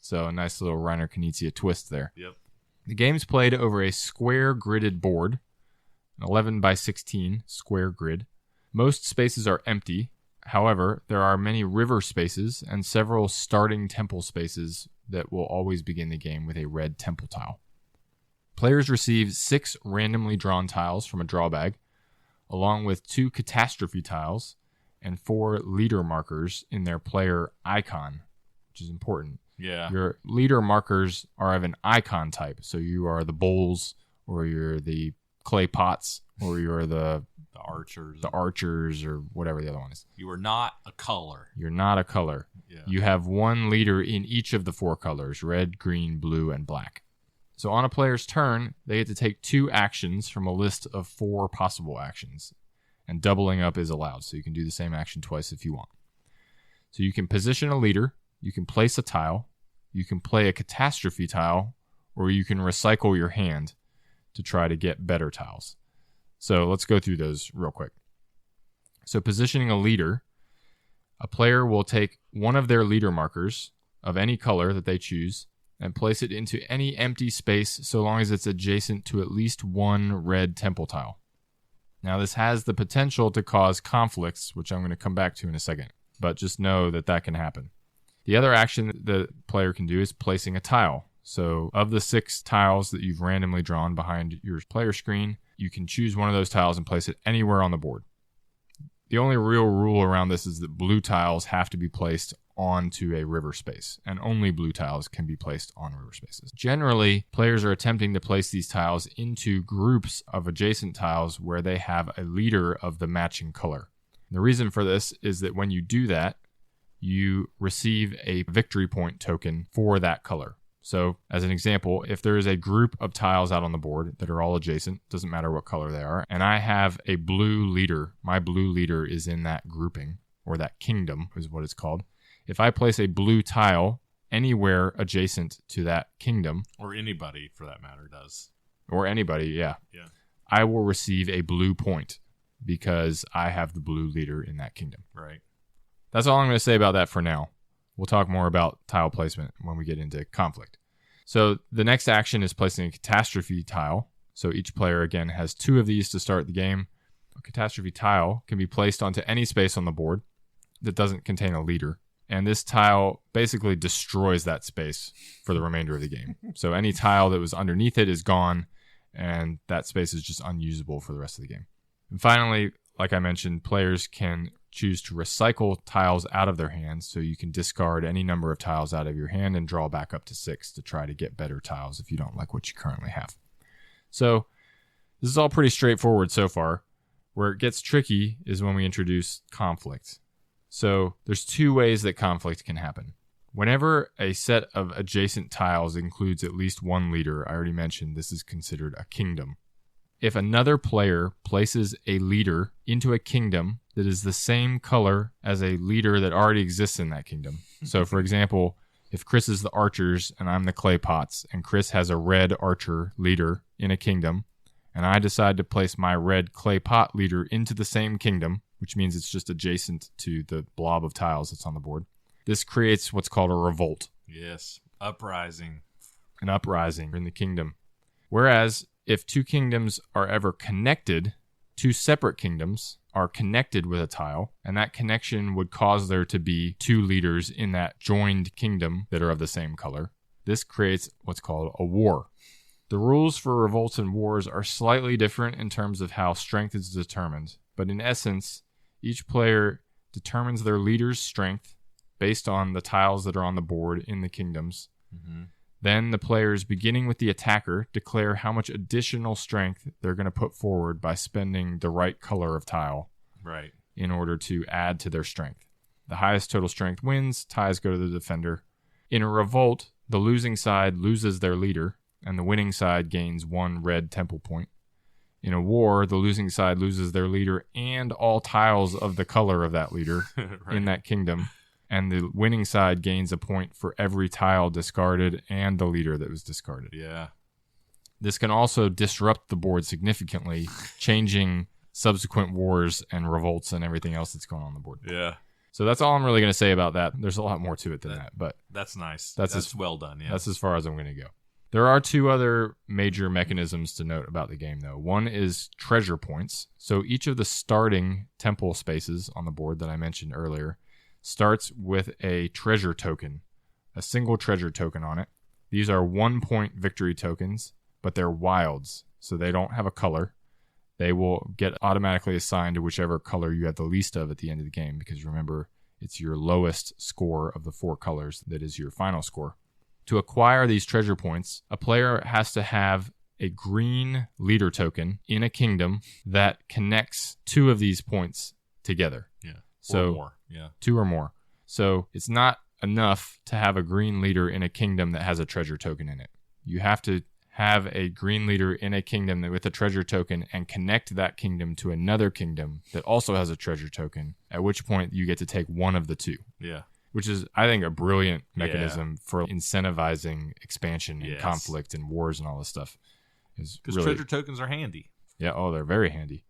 So a nice little Reiner Knizia twist there. Yep. The game's played over a square gridded board, an 11 by 16 square grid. Most spaces are empty. However, there are many river spaces and several starting temple spaces that will always begin the game with a red temple tile. Players receive 6 randomly drawn tiles from a draw bag, along with 2 catastrophe tiles and 4 leader markers in their player icon, which is important. Yeah. Your leader markers are of an icon type, so you are the bowls, or you're the clay pots, or you're the archers, or whatever the other one is. You are not a color. You're not a color. Yeah. You have 1 leader in each of the 4 colors: red, green, blue, and black. So on a player's turn, they get to take 2 actions from a list of 4 possible actions, and doubling up is allowed, so you can do the same action twice if you want. So you can position a leader, you can place a tile, you can play a catastrophe tile, or you can recycle your hand to try to get better tiles. So let's go through those real quick. So positioning a leader, a player will take one of their leader markers of any color that they choose and place it into any empty space so long as it's adjacent to at least 1 red temple tile. Now this has the potential to cause conflicts, which I'm going to come back to in a second, but just know that that can happen. The other action the player can do is placing a tile. So of the 6 tiles that you've randomly drawn behind your player screen, you can choose one of those tiles and place it anywhere on the board. The only real rule around this is that blue tiles have to be placed onto a river space, and only blue tiles can be placed on river spaces. Generally, players are attempting to place these tiles into groups of adjacent tiles where they have a leader of the matching color. The reason for this is that when you do that, you receive a victory point token for that color. So as an example, if there is a group of tiles out on the board that are all adjacent, doesn't matter what color they are, and I have a blue leader, my blue leader is in that grouping, or that kingdom is what it's called. If I place a blue tile anywhere adjacent to that kingdom, or anybody for that matter does, or anybody, yeah, I will receive a blue point because I have the blue leader in that kingdom. Right. That's all I'm going to say about that for now. We'll talk more about tile placement when we get into conflict. So the next action is placing a catastrophe tile. So each player, again, has 2 of these to start the game. A catastrophe tile can be placed onto any space on the board that doesn't contain a leader. And this tile basically destroys that space for the remainder of the game. So any tile that was underneath it is gone, and that space is just unusable for the rest of the game. And finally, like I mentioned, players can choose to recycle tiles out of their hands, so you can discard any number of tiles out of your hand and draw back up to 6 to try to get better tiles if you don't like what you currently have. So this is all pretty straightforward so far. Where it gets tricky is when we introduce conflict. So there's 2 ways that conflict can happen. Whenever a set of adjacent tiles includes at least 1 leader, I already mentioned this is considered a kingdom. If another player places a leader into a kingdom that is the same color as a leader that already exists in that kingdom. So, for example, if Chris is the archers and I'm the clay pots, and Chris has a red archer leader in a kingdom, and I decide to place my red clay pot leader into the same kingdom, which means it's just adjacent to the blob of tiles that's on the board, this creates what's called a revolt. Yes, uprising. An uprising in the kingdom. Whereas if 2 kingdoms are ever connected, 2 separate kingdoms are connected with a tile, and that connection would cause there to be 2 leaders in that joined kingdom that are of the same color. This creates what's called a war. The rules for revolts and wars are slightly different in terms of how strength is determined, but in essence, each player determines their leader's strength based on the tiles that are on the board in the kingdoms. Mm-hmm. Then the players, beginning with the attacker, declare how much additional strength they're going to put forward by spending the right color of tile in order to add to their strength. The highest total strength wins, ties go to the defender. In a revolt, the losing side loses their leader, and the winning side gains 1 red temple point. In a war, the losing side loses their leader and all tiles of the color of that leader in that kingdom. And the winning side gains a point for every tile discarded and the leader that was discarded. Yeah. This can also disrupt the board significantly, changing subsequent wars and revolts and everything else that's going on the board. Yeah. So that's all I'm really going to say about that. There's a lot more to it than that, but that's nice. That's well done. Yeah. That's as far as I'm going to go. There are 2 other major mechanisms to note about the game, though. One is treasure points. So each of the starting temple spaces on the board that I mentioned earlier starts with a treasure token, a single treasure token on it. These are 1-point victory tokens, but they're wilds, so they don't have a color. They will get automatically assigned to whichever color you have the least of at the end of the game, because remember, it's your lowest score of the 4 colors that is your final score. To acquire these treasure points, a player has to have a green leader token in a kingdom that connects 2 of these points together. Yeah. So, or more. Yeah. 2 or more. So it's not enough to have a green leader in a kingdom that has a treasure token in it. You have to have a green leader in a kingdom with a treasure token and connect that kingdom to another kingdom that also has a treasure token, at which point you get to take 1 of the 2. Yeah. Which is, I think, a brilliant mechanism for incentivizing expansion and conflict and wars and all this stuff. Because treasure tokens are handy. Yeah, they're very handy.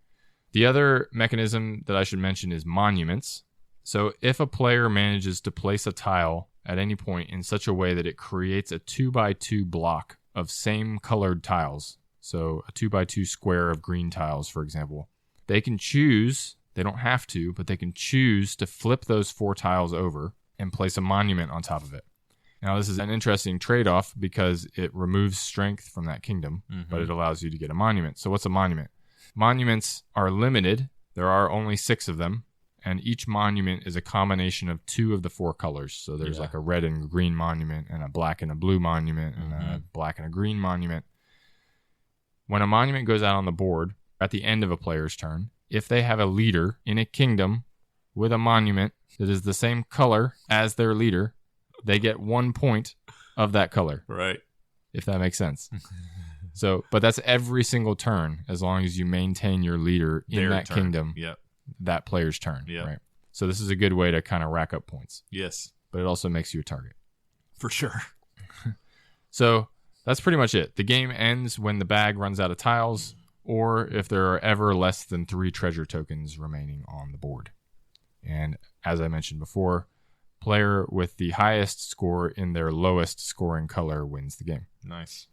The other mechanism that I should mention is monuments. So if a player manages to place a tile at any point in such a way that it creates a 2x2 block of same colored tiles, so a 2x2 square of green tiles, for example, they can choose, they don't have to, but they can choose to flip those 4 tiles over and place a monument on top of it. Now, this is an interesting trade-off because it removes strength from that kingdom, but it allows you to get a monument. So what's a monument? Monuments are limited. There are only 6 of them, and each monument is a combination of 2 of the 4 colors. So there's like a red and green monument, and a black and a blue monument, and a black and a green monument. When a monument goes out on the board at the end of a player's turn, if they have a leader in a kingdom with a monument that is the same color as their leader, they get 1 point of that color. Right. If that makes sense. So, but that's every single turn, as long as you maintain your leader in Their that turn. kingdom, Yep. that player's turn. Yep. Right. So this is a good way to kind of rack up points, Yes. but it also makes you a target. For sure. So that's pretty much it. The game ends when the bag runs out of tiles, or if there are ever less than 3 treasure tokens remaining on the board. And as I mentioned before, player with the highest score in their lowest scoring color wins the game. Nice.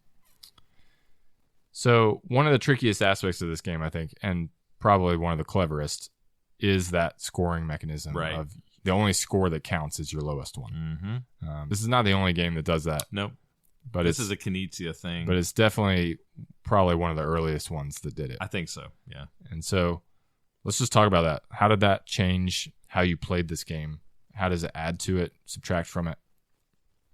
So one of the trickiest aspects of this game, I think, and probably one of the cleverest, is that scoring mechanism Right. of the only score that counts is your lowest one. Mm-hmm. This is not the only game that does that, Nope. but This it's is a Knizia thing. but it's definitely probably one of the earliest ones that did it. I think so. Yeah. And so let's just talk about that. How did that change how you played this game? How does it add to it, subtract from it?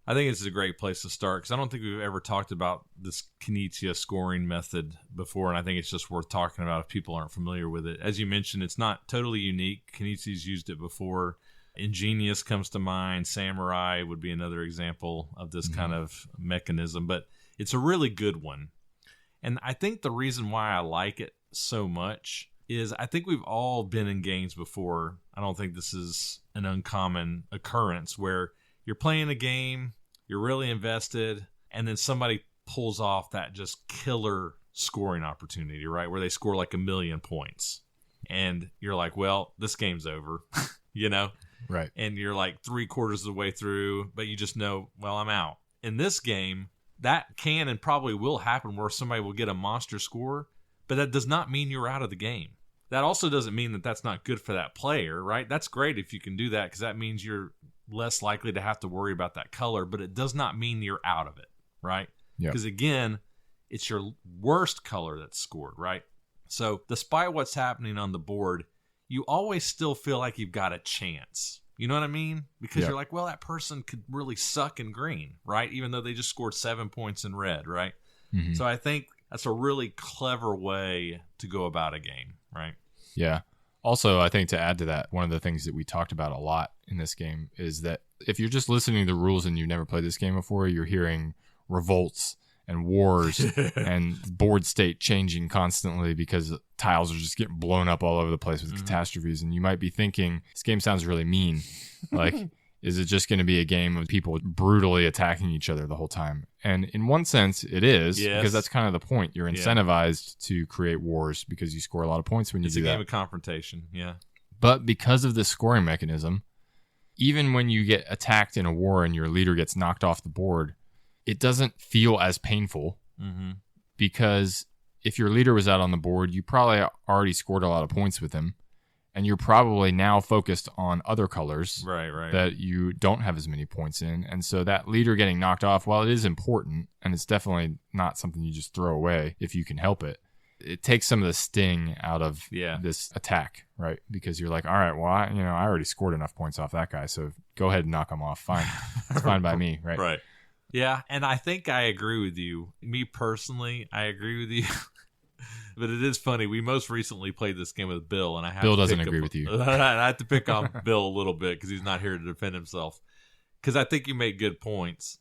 I think it's a great place to start because I don't think we've ever talked about this Knizia scoring method before, and I think it's just worth talking about if people aren't familiar with it. As you mentioned, it's not totally unique. Knizia's used it before. Ingenious comes to mind. Samurai would be another example of this kind of mechanism, but it's a really good one. And I think the reason why I like it so much is I think we've all been in games before. I don't think this is an uncommon occurrence where you're playing a game, you're really invested, and then somebody pulls off that just killer scoring opportunity, right? Where they score like 1,000,000 points. And you're like, well, this game's over, you know? Right. And you're like 3/4 of the way through, but you just know, well, I'm out. In this game, that can and probably will happen where somebody will get a monster score, but that does not mean you're out of the game. That also doesn't mean that that's not good for that player, right? That's great if you can do that because that means you're less likely to have to worry about that color, but it does not mean you're out of it, right? Yep. Because again, it's your worst color that's scored, right? So despite what's happening on the board, you always still feel like you've got a chance. You know what I mean? Because Yep. you're like, well, that person could really suck in green, right? Even though they just scored 7 points in red, right? Mhm. So I think that's a really clever way to go about a game, right? Yeah. Also, I think to add to that, one of the things that we talked about a lot in this game is that if you're just listening to the rules and you've never played this game before, you're hearing revolts and wars and board state changing constantly because tiles are just getting blown up all over the place with catastrophes. And you might be thinking, this game sounds really mean. Like, is it just going to be a game of people brutally attacking each other the whole time? And in one sense, it is, Yes. because that's kind of the point. You're incentivized to create wars because you score a lot of points when you It's do a that. game of confrontation, yeah. But because of this scoring mechanism, even when you get attacked in a war and your leader gets knocked off the board, it doesn't feel as painful because if your leader was out on the board, you probably already scored a lot of points with him, and you're probably now focused on other colors Right. that you don't have as many points in. And so that leader getting knocked off, while it is important, and it's definitely not something you just throw away if you can help it, it takes some of the sting out of this attack, right? Because you're like, all right, well, I already scored enough points off that guy, so go ahead and knock him off. Fine. It's fine by me, right? Right. Yeah, and I think I agree with you. Me personally, I agree with you. But it is funny. We most recently played this game with Bill, and Bill doesn't agree with you. I have to pick on Bill a little bit because he's not here to defend himself. Because I think you make good points.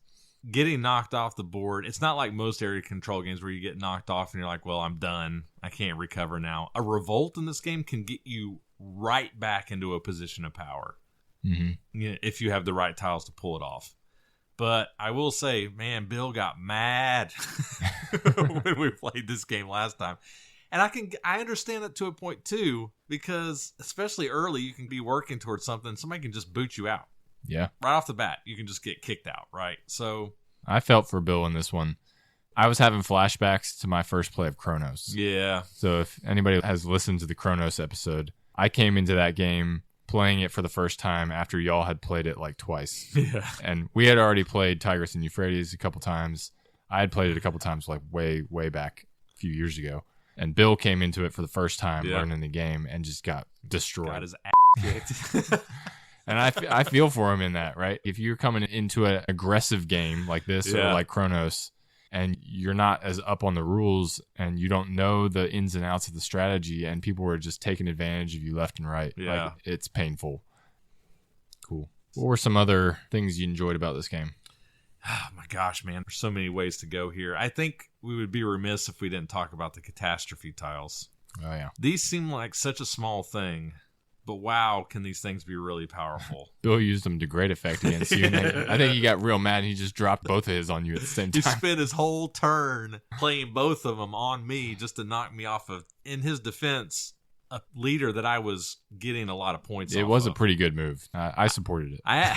Getting knocked off the board, it's not like most area control games where you get knocked off and you're like, well, I'm done. I can't recover now. A revolt in this game can get you right back into a position of power if you have the right tiles to pull it off. But I will say, man, Bill got mad when we played this game last time. And I understand that to a point too, because especially early, you can be working towards something. Somebody can just boot you out. Yeah. Right off the bat, you can just get kicked out, right? So I felt for Bill in this one. I was having flashbacks to my first play of Chronos. yeah. So if anybody has listened to the Chronos episode, I came into that game playing it for the first time after y'all had played it like twice. Yeah. And we had already played Tigris and Euphrates a couple times. I had played it a couple times like way, way back a few years ago. And Bill came into it for the first time learning the game and just got destroyed. Got his ass kicked. And I feel for him in that, right? If you're coming into an aggressive game like this or like Chronos, and you're not as up on the rules and you don't know the ins and outs of the strategy and people are just taking advantage of you left and right, like, it's painful. Cool. What were some other things you enjoyed about this game? Oh my gosh, man. There's so many ways to go here. I think we would be remiss if we didn't talk about the catastrophe tiles. Oh, yeah. These seem like such a small thing, but wow, can these things be really powerful. Bill used them to great effect against you. And I think he got real mad and he just dropped both of his on you at the same time. He spent his whole turn playing both of them on me just to knock me off of, in his defense, a leader that I was getting a lot of points off It was of. a pretty good move. I supported it. I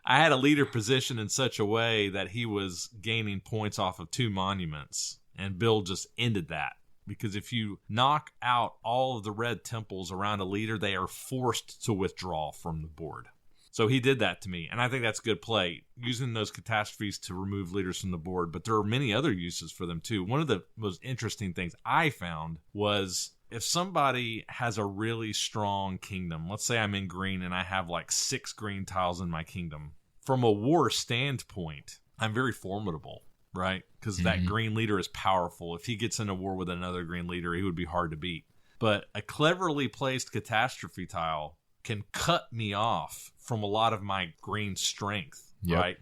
had a leader position in such a way that he was gaining points off of 2 monuments, and Bill just ended that. Because if you knock out all of the red temples around a leader, they are forced to withdraw from the board. So he did that to me, and I think that's good play, using those catastrophes to remove leaders from the board. But there are many other uses for them, too. One of the most interesting things I found was if somebody has a really strong kingdom, let's say I'm in green and I have like 6 green tiles in my kingdom. From a war standpoint, I'm very formidable, right? Because that green leader is powerful. If he gets in a war with another green leader, he would be hard to beat. But a cleverly placed catastrophe tile can cut me off from a lot of my green strength, right?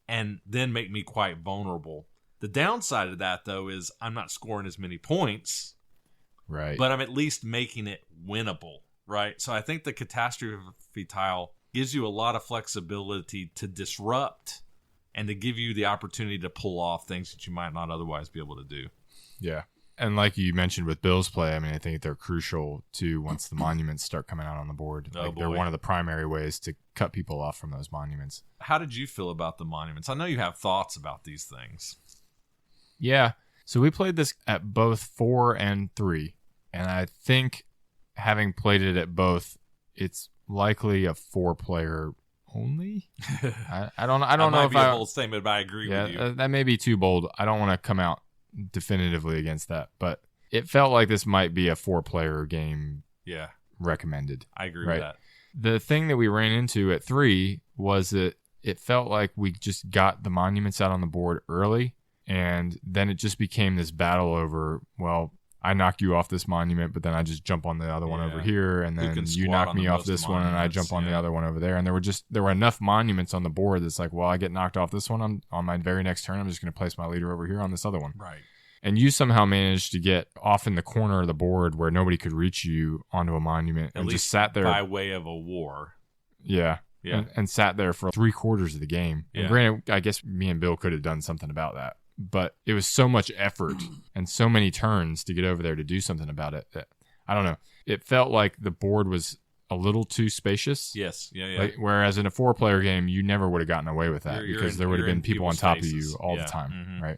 And then make me quite vulnerable. The downside of that, though, is I'm not scoring as many points. Right. But I'm at least making it winnable, right? So I think the catastrophe tile gives you a lot of flexibility to disrupt and to give you the opportunity to pull off things that you might not otherwise be able to do. Yeah. And like you mentioned with Bill's play, I mean, I think they're crucial too once the monuments start coming out on the board. They're one of the primary ways to cut people off from those monuments. How did you feel about the monuments? I know you have thoughts about these things. Yeah. So we played this at both 4 and 3. And I think having played it at both, it's likely a 4-player only. I don't know if might be a bold statement, but I agree with you. That may be too bold. I don't want to come out definitively against that, but it felt like this might be a 4-player game. Yeah, recommended. I agree with that. The thing that we ran into at 3 was that it felt like we just got the monuments out on the board early, and then it just became this battle over, well, I knock you off this monument, but then I just jump on the other one over here, and then you knock me off this one, and I jump on the other one over there. And there were enough monuments on the board that's like, well, I get knocked off this one. On my very next turn, I'm just going to place my leader over here on this other one. Right. And you somehow managed to get off in the corner of the board where nobody could reach you onto a monument, and just sat there by way of a war. Yeah. Yeah. And sat there for 3/4 of the game. Yeah. And granted, I guess me and Bill could have done something about that. But it was so much effort and so many turns to get over there to do something about it that, I don't know. It felt like the board was a little too spacious. Yes. Yeah. Like, whereas in a 4-player game, you never would have gotten away with that because there would have been people on top of you all the time. Right.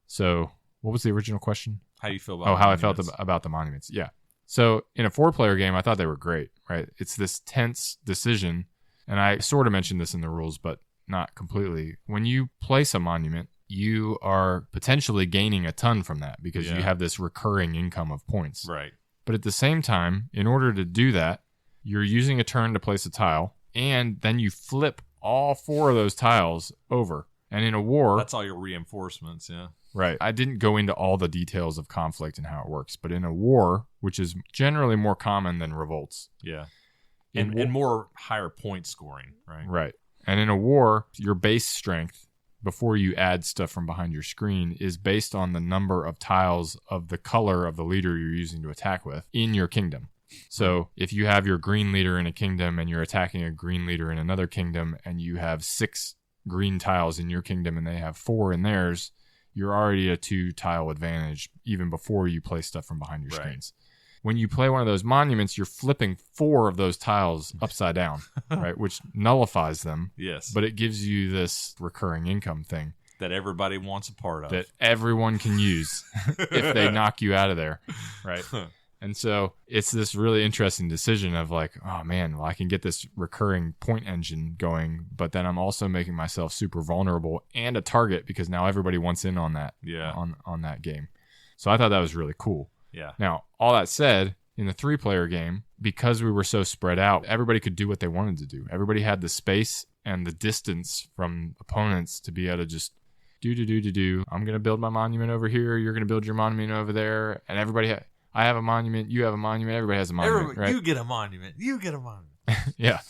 So what was the original question? How you feel about how I felt about the monuments. Yeah. So in a 4-player game, I thought they were great, right? It's this tense decision. And I sort of mentioned this in the rules, but not completely. When you place a monument, you are potentially gaining a ton from that because you have this recurring income of points. Right. But at the same time, in order to do that, you're using a turn to place a tile, and then you flip all 4 of those tiles over. And in a war... That's all your reinforcements, yeah. Right. I didn't go into all the details of conflict and how it works, but in a war, which is generally more common than revolts. Yeah. And more higher point scoring, right? Right. And in a war, your base strength, before you add stuff from behind your screen, is based on the number of tiles of the color of the leader you're using to attack with in your kingdom. So if you have your green leader in a kingdom and you're attacking a green leader in another kingdom and you have 6 green tiles in your kingdom and they have 4 in theirs, you're already at a 2-tile advantage even before you play stuff from behind your screens. When you play one of those monuments, you're flipping 4 of those tiles upside down, right? Which nullifies them. Yes. But it gives you this recurring income thing. That everybody wants a part of. That everyone can use if they knock you out of there, right? And so it's this really interesting decision of like, oh man, well, I can get this recurring point engine going, but then I'm also making myself super vulnerable and a target because now everybody wants in on that, on that game. So I thought that was really cool. Yeah. Now, all that said, in the 3-player game, because we were so spread out, everybody could do what they wanted to do. Everybody had the space and the distance from opponents to be able to just do. I'm going to build my monument over here. You're going to build your monument over there. And everybody, I have a monument. You have a monument. Everybody has a monument, right? You get a monument. You get a monument. Yeah.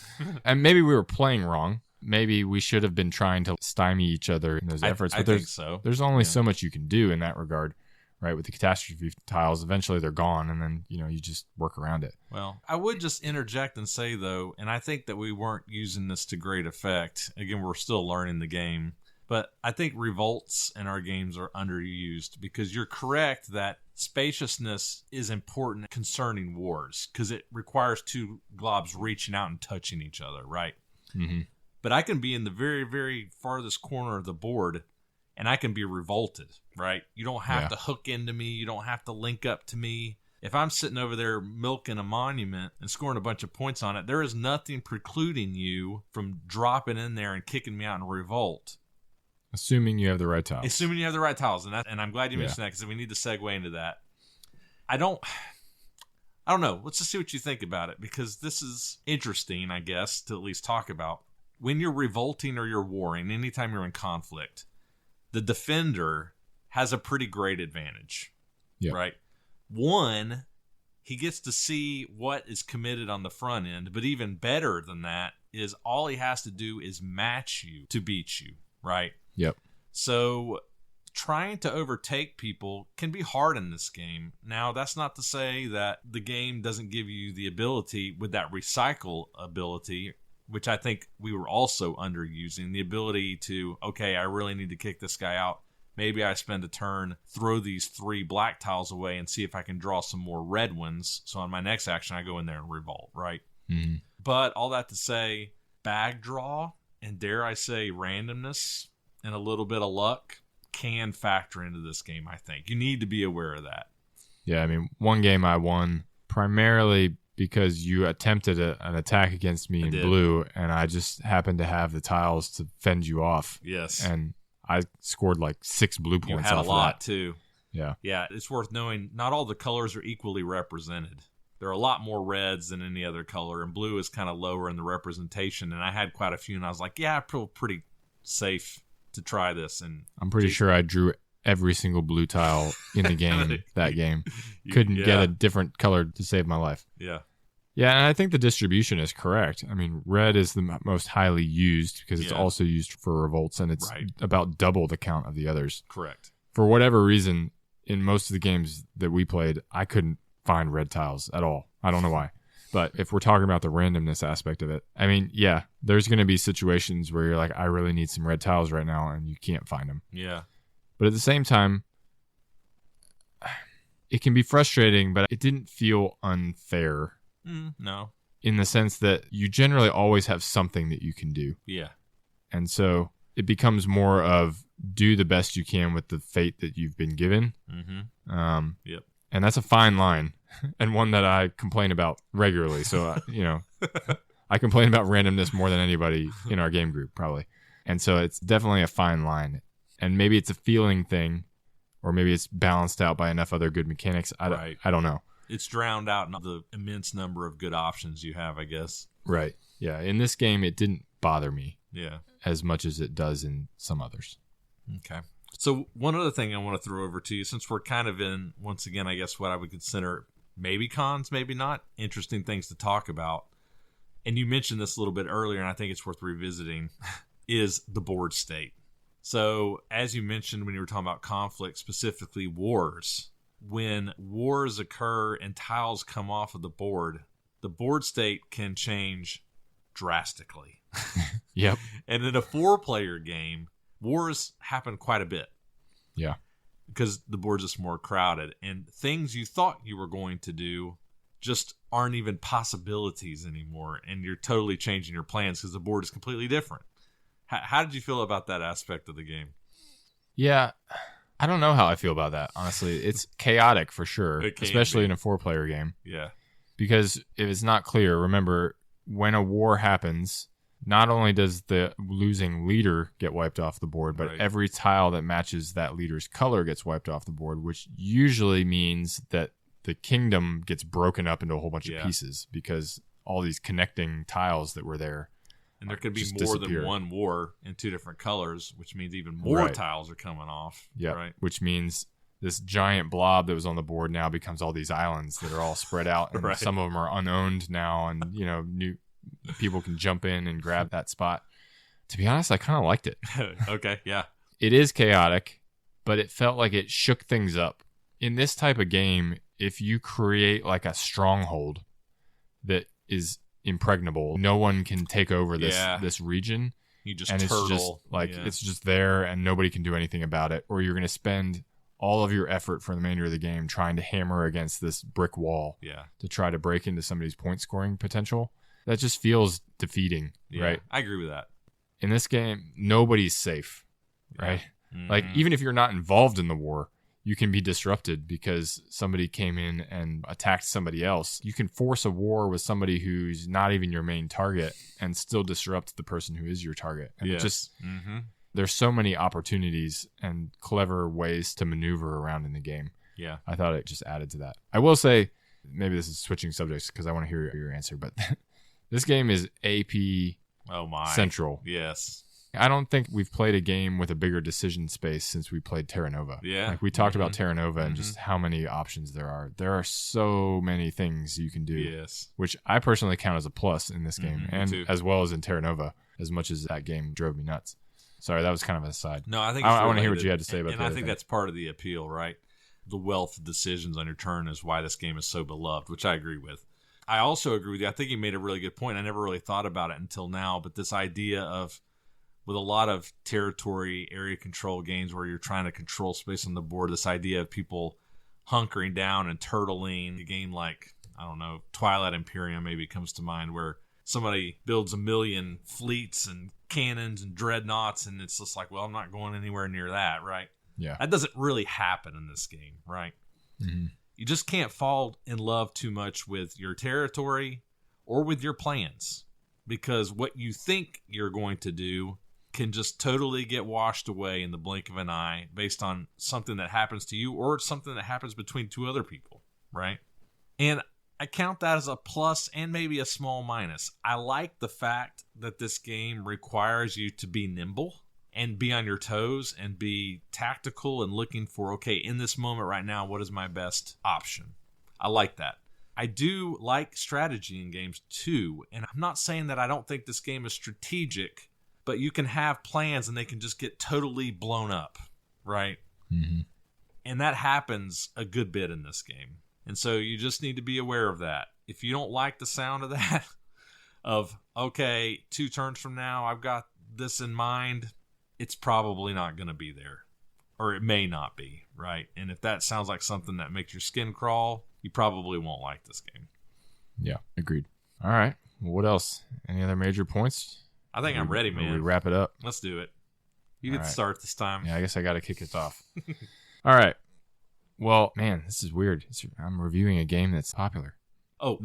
And maybe we were playing wrong, maybe we should have been trying to stymie each other in those efforts. But I think so. There's only so much you can do in that regard, right? With the catastrophe tiles, eventually they're gone, and then you just work around it. Well, I would just interject and say, though, and I think that we weren't using this to great effect. Again, we're still learning the game. But I think revolts in our games are underused because you're correct that spaciousness is important concerning wars because it requires two globs reaching out and touching each other, right? Mm-hmm. But I can be in the very, very farthest corner of the board and I can be revolted, right? You don't have to hook into me. You don't have to link up to me. If I'm sitting over there milking a monument and scoring a bunch of points on it, there is nothing precluding you from dropping in there and kicking me out in revolt. Assuming you have the right tiles. Assuming you have the right tiles. And I'm glad you mentioned that because we need to segue into that. I don't know. Let's just see what you think about it because this is interesting, I guess, to at least talk about. When you're revolting or you're warring, anytime you're in conflict, the defender has a pretty great advantage, right? One, he gets to see what is committed on the front end, but even better than that is all he has to do is match you to beat you, right? Yep. So trying to overtake people can be hard in this game. Now, that's not to say that the game doesn't give you the ability with that recycle ability, which I think we were also underusing, the ability to, okay, I really need to kick this guy out. Maybe I spend a turn, throw these 3 black tiles away and see if I can draw some more red ones. So on my next action, I go in there and revolt, right? Mm-hmm. But all that to say, bag draw and dare I say randomness and a little bit of luck can factor into this game, I think. You need to be aware of that. Yeah, I mean, one game I won primarily because you attempted an attack against me in blue, and I just happened to have the tiles to fend you off. Yes. And I scored like 6 blue points. You had off a lot, of that. too. Yeah. Yeah, it's worth knowing not all the colors are equally represented. There are a lot more reds than any other color, and blue is kind of lower in the representation, and I had quite a few, and I was like, yeah, I feel pretty safe to try this. And I'm pretty sure I drew every single blue tile in the game that game. Couldn't get a different color to save my life. Yeah. Yeah, and I think the distribution is correct. I mean, red is the most highly used because it's also used for revolts, and it's about double the count of the others. Correct. For whatever reason, in most of the games that we played, I couldn't find red tiles at all. I don't know why. But if we're talking about the randomness aspect of it, I mean, yeah, there's going to be situations where you're like, I really need some red tiles right now, and you can't find them. Yeah. But at the same time, it can be frustrating, but it didn't feel unfair. No. In the sense that you generally always have something that you can do. Yeah. And so it becomes more of do the best you can with the fate that you've been given. Mm-hmm. Yep. And that's a fine line and one that I complain about regularly. So, I complain about randomness more than anybody in our game group, probably. And so it's definitely a fine line. And maybe it's a feeling thing, or maybe it's balanced out by enough other good mechanics. I don't know. It's drowned out in the immense number of good options you have, I guess. Right. Yeah. In this game, it didn't bother me as much as it does in some others. Okay. So one other thing I want to throw over to you, since we're kind of in, once again, I guess what I would consider maybe cons, maybe not, interesting things to talk about. And you mentioned this a little bit earlier, and I think it's worth revisiting, is the board state. So as you mentioned when you were talking about conflict, specifically wars, when wars occur and tiles come off of the board state can change drastically. Yep. And in a 4-player game, wars happen quite a bit. Yeah. Because the board's just more crowded. And things you thought you were going to do just aren't even possibilities anymore. And you're totally changing your plans because the board is completely different. How did you feel about that aspect of the game? Yeah. I don't know how I feel about that, honestly. It's chaotic for sure, especially in a 4-player game. Yeah. Because if it's not clear, remember, when a war happens, not only does the losing leader get wiped off the board, but every tile that matches that leader's color gets wiped off the board, which usually means that the kingdom gets broken up into a whole bunch of pieces because all these connecting tiles that were there. And there could be more than one war in 2 different colors, which means even more tiles are coming off. Yeah, right. Which means this giant blob that was on the board now becomes all these islands that are all spread out. And some of them are unowned now, and new people can jump in and grab that spot. To be honest, I kind of liked it. Okay, yeah. It is chaotic, but it felt like it shook things up. In this type of game, if you create like a stronghold that is impregnable, no one can take over this region. You just and turtle. It's just like it's just there and nobody can do anything about it. Or you're going to spend all of your effort for the remainder of the game trying to hammer against this brick wall to try to break into somebody's point scoring potential. That just feels defeating, right? I agree with that. In this game, nobody's safe, right? Mm-hmm. Like, even if you're not involved in the war, you can be disrupted because somebody came in and attacked somebody else. You can force a war with somebody who's not even your main target and still disrupt the person who is your target. And it just, there's so many opportunities and clever ways to maneuver around in the game. Yeah. I thought it just added to that. I will say, maybe this is switching subjects because I want to hear your answer, but this game is AP central. Yes. I don't think we've played a game with a bigger decision space since we played Terra Nova. Yeah. Like we talked about Terra Nova and just how many options there are. There are so many things you can do. Yes. Which I personally count as a plus in this game and too. as well as in Terra Nova, as much as that game drove me nuts. Sorry, that was kind of an aside. No, I think I want to hear what you had to say about that. And I think that's part of the appeal, right? The wealth of decisions on your turn is why this game is so beloved, which I agree with. I also agree with you. I think you made a really good point. I never really thought about it until now, but this idea of, with a lot of territory area control games where you're trying to control space on the board, this idea of people hunkering down and turtling, a game like, I don't know, Twilight Imperium maybe comes to mind, where somebody builds 1 million fleets and cannons and dreadnoughts, and it's just like, well, I'm not going anywhere near that, right? Yeah. That doesn't really happen in this game, right? Mm-hmm. You just can't fall in love too much with your territory or with your plans, because what you think you're going to do can just totally get washed away in the blink of an eye based on something that happens to you or something that happens between two other people, right? And I count that as a plus and maybe a small minus. I like the fact that this game requires you to be nimble and be on your toes and be tactical and looking for, okay, in this moment right now, what is my best option? I like that. I do like strategy in games too, and I'm not saying that I don't think this game is strategic, but you can have plans and they can just get totally blown up, right? Mm-hmm. And that happens a good bit in this game. And so you just need to be aware of that. If you don't like the sound of that, of, okay, 2 turns from now, I've got this in mind, it's probably not going to be there. Or it may not be, right? And if that sounds like something that makes your skin crawl, you probably won't like this game. Yeah, agreed. All right. Well, what else? Any other major points? I think I'm ready, man. We wrap it up. Let's do it. You get to start this time. Yeah, I guess I got to kick us off. All right. Well, man, this is weird. I'm reviewing a game that's popular. Oh,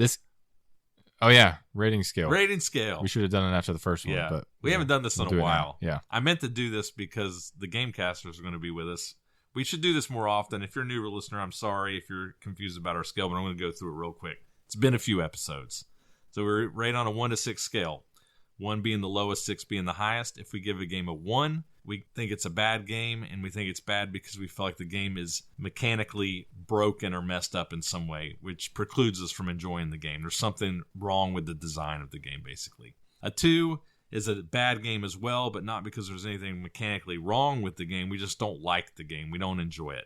yeah, rating scale. Rating scale. We should have done it after the first one, but we haven't done this in a while. Yeah, I meant to do this because the Gamecasters are going to be with us. We should do this more often. If you're a new listener, I'm sorry if you're confused about our scale, but I'm going to go through it real quick. It's been a few episodes, so we're rate on a 1 to 6 scale. 1 being the lowest, 6 being the highest. If we give a game a 1, we think it's a bad game, and we think it's bad because we feel like the game is mechanically broken or messed up in some way, which precludes us from enjoying the game. There's something wrong with the design of the game, basically. A 2 is a bad game as well, but not because there's anything mechanically wrong with the game. We just don't like the game. We don't enjoy it.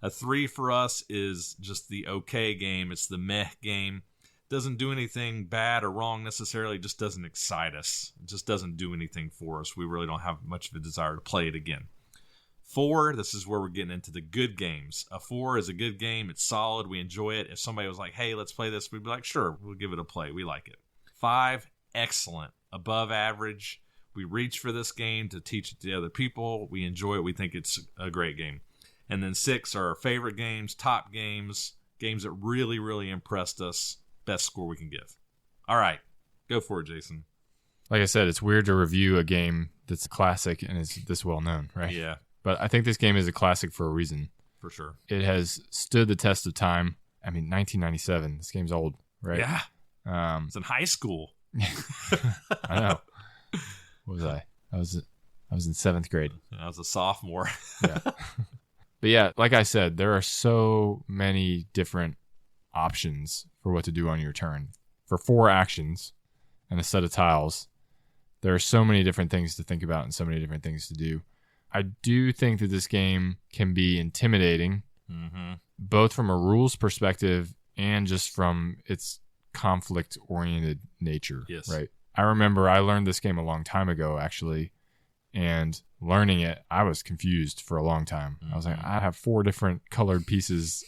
A 3 for us is just the okay game. It's the meh game. Doesn't do anything bad or wrong necessarily, just doesn't excite us. It just doesn't do anything for us. We really don't have much of a desire to play it again. 4, this is where we're getting into the good games. A 4 is a good game. It's solid. We enjoy it. If somebody was like, hey, let's play this, we'd be like, sure, we'll give it a play. We like it. 5, excellent. Above average. We reach for this game to teach it to other people. We enjoy it. We think it's a great game. And then 6 are our favorite games, top games, games that really, really impressed us. Best score we can give. All right. Go for it, Jason. Like I said, it's weird to review a game that's classic and is this well known, right? Yeah. But I think this game is a classic for a reason. For sure. It has stood the test of time. I mean, 1997. This game's old, right? Yeah. It's in high school. I know. What was I? I was in 7th grade. I was a sophomore. Yeah. But yeah, like I said, there are so many different options for what to do on your turn. For 4 actions and a set of tiles, There are so many different things to think about and so many different things to do. I do think that this game can be intimidating, both from a rules perspective and just from its conflict-oriented nature. Yes. Right. I remember I learned this game a long time ago, actually, and learning it, I was confused for a long time. I was like, I have 4 different colored pieces.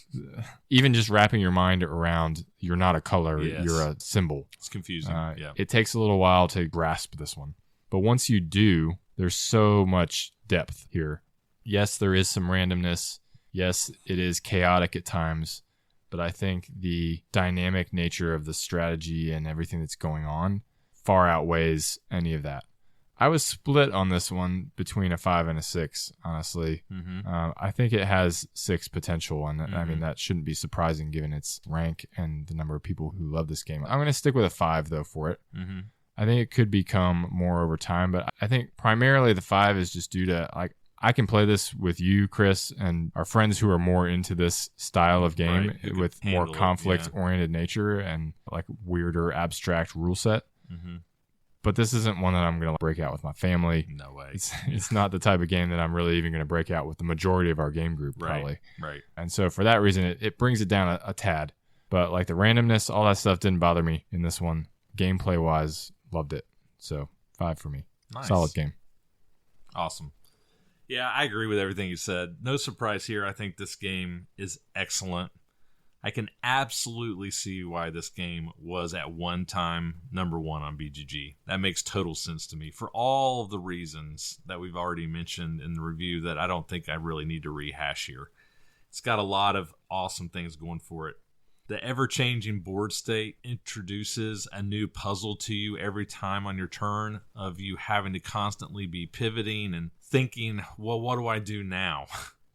Even just wrapping your mind around, you're not a color, you're a symbol. It's confusing. It takes a little while to grasp this one. But once you do, there's so much depth here. Yes, there is some randomness. Yes, it is chaotic at times. But I think the dynamic nature of the strategy and everything that's going on far outweighs any of that. I was split on this one between a 5 and a 6, honestly. I think it has 6 potential, and I mean, that shouldn't be surprising given its rank and the number of people who love this game. I'm going to stick with a 5, though, for it. I think it could become more over time, but I think primarily the 5 is just due to, like, I can play this with you, Chris, and our friends who are more into this style of game with more conflict-oriented nature and, like, weirder abstract rule set. But this isn't one that I'm going to break out with my family. No way. It's not the type of game that I'm really even going to break out with the majority of our game group, probably. Right. And so for that reason, it brings it down a tad. But like the randomness, all that stuff didn't bother me in this one. Gameplay-wise, loved it. So 5 for me. Nice. Solid game. Awesome. Yeah, I agree with everything you said. No surprise here. I think this game is excellent. I can absolutely see why this game was at one time number 1 on BGG. That makes total sense to me for all of the reasons that we've already mentioned in the review that I don't think I really need to rehash here. It's got a lot of awesome things going for it. The ever-changing board state introduces a new puzzle to you every time on your turn of you having to constantly be pivoting and thinking, well, what do I do now?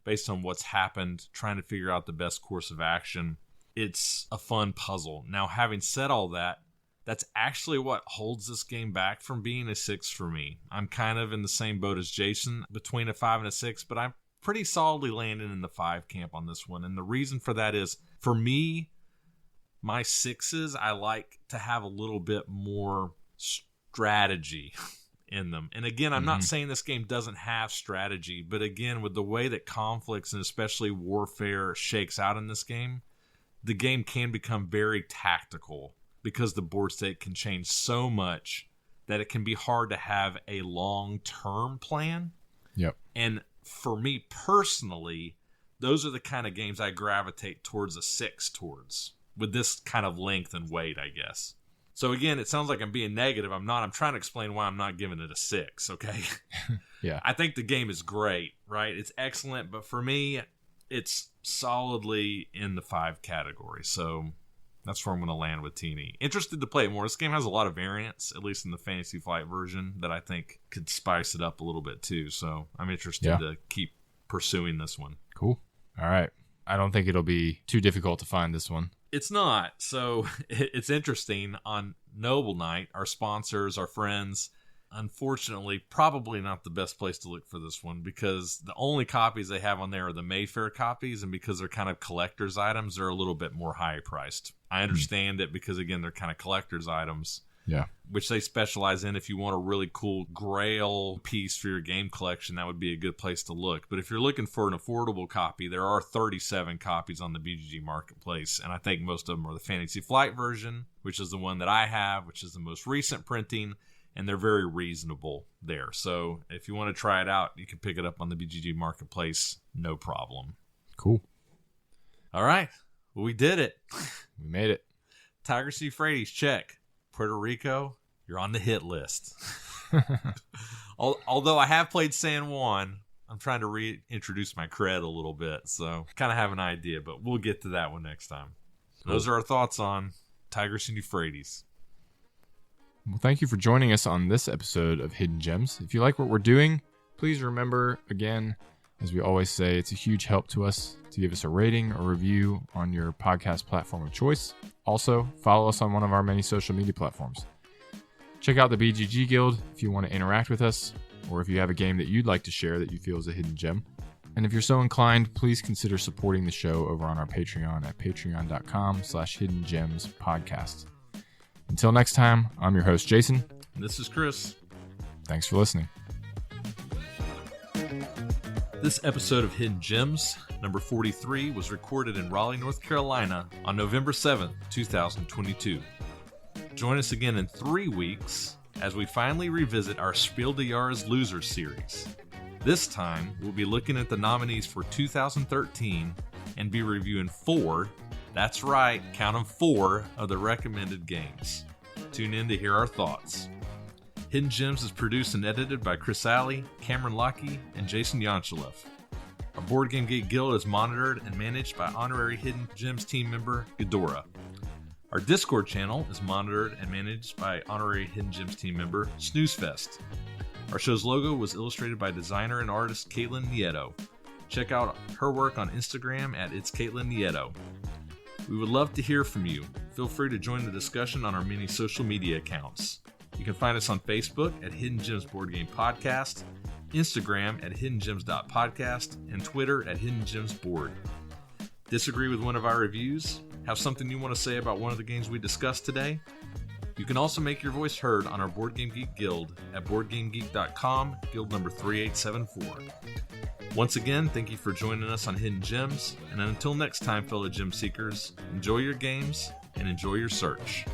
Based on what's happened, trying to figure out the best course of action. It's a fun puzzle. Now, having said all that, that's actually what holds this game back from being a 6 for me. I'm kind of in the same boat as Jason between a 5 and a 6, but I'm pretty solidly landing in the 5 camp on this one. And the reason for that is, for me, my 6s, I like to have a little bit more strategy in them. And again, I'm not saying this game doesn't have strategy, but again, with the way that conflicts and especially warfare shakes out in this game, the game can become very tactical because the board state can change so much that it can be hard to have a long-term plan. Yep. And for me personally, those are the kind of games I gravitate towards a 6 towards, with this kind of length and weight, I guess. So again, it sounds like I'm being negative. I'm not. I'm trying to explain why I'm not giving it a 6, okay? Yeah. I think the game is great, right? It's excellent, but for me, it's solidly in the 5 category. So that's where I'm going to land with Teeny. Interested to play it more. This game has a lot of variants, at least in the Fantasy Flight version, that I think could spice it up a little bit too. So I'm interested to keep pursuing this one. Cool. All right. I don't think it'll be too difficult to find this one. It's not. So it's interesting. On Noble Night, our sponsors, our friends, unfortunately, probably not the best place to look for this one because the only copies they have on there are the Mayfair copies, and because they're kind of collector's items, they're a little bit more high priced. I understand it because, again, they're kind of collector's items. Yeah. Which they specialize in. If you want a really cool grail piece for your game collection, that would be a good place to look. But if you're looking for an affordable copy, there are 37 copies on the BGG Marketplace. And I think most of them are the Fantasy Flight version, which is the one that I have, which is the most recent printing. And they're very reasonable there. So if you want to try it out, you can pick it up on the BGG Marketplace. No problem. Cool. All right. Well, we did it. We made it. Tigris Euphrates, check. Puerto Rico, you're on the hit list. Although I have played San Juan, I'm trying to reintroduce my cred a little bit, so kind of have an idea, but we'll get to that one next time. Cool. Those are our thoughts on Tigris and Euphrates. Well, thank you for joining us on this episode of Hidden Gems. If you like what we're doing, please remember, again, as we always say, it's a huge help to us to give us a rating or review on your podcast platform of choice. Also, follow us on one of our many social media platforms. Check out the BGG Guild if you want to interact with us, or if you have a game that you'd like to share that you feel is a hidden gem. And if you're so inclined, please consider supporting the show over on our Patreon at patreon.com/hiddengemspodcast. Until next time, I'm your host, Jason. And this is Chris. Thanks for listening. This episode of Hidden Gems, number 43, was recorded in Raleigh, North Carolina on November 7th, 2022. Join us again in 3 weeks as we finally revisit our Spiel des Jahres Losers series. This time, we'll be looking at the nominees for 2013 and be reviewing 4, that's right, count them 4, of the recommended games. Tune in to hear our thoughts. Hidden Gems is produced and edited by Chris Alley, Cameron Lockey, and Jason Yanchuleff. Our Board Game Geek Guild is monitored and managed by honorary Hidden Gems team member Ghidorah. Our Discord channel is monitored and managed by honorary Hidden Gems team member Snoozefest. Our show's logo was illustrated by designer and artist Caitlin Nieto. Check out her work on Instagram at It's Caitlin Nieto. We would love to hear from you. Feel free to join the discussion on our many social media accounts. You can find us on Facebook at Hidden Gems Board Game Podcast, Instagram at hiddengems.podcast, and Twitter at Hidden Gems Board. Disagree with one of our reviews? Have something you want to say about one of the games we discussed today? You can also make your voice heard on our Board Game Geek Guild at BoardGameGeek.com, guild number 3874. Once again, thank you for joining us on Hidden Gems, and until next time, fellow gem seekers, enjoy your games and enjoy your search.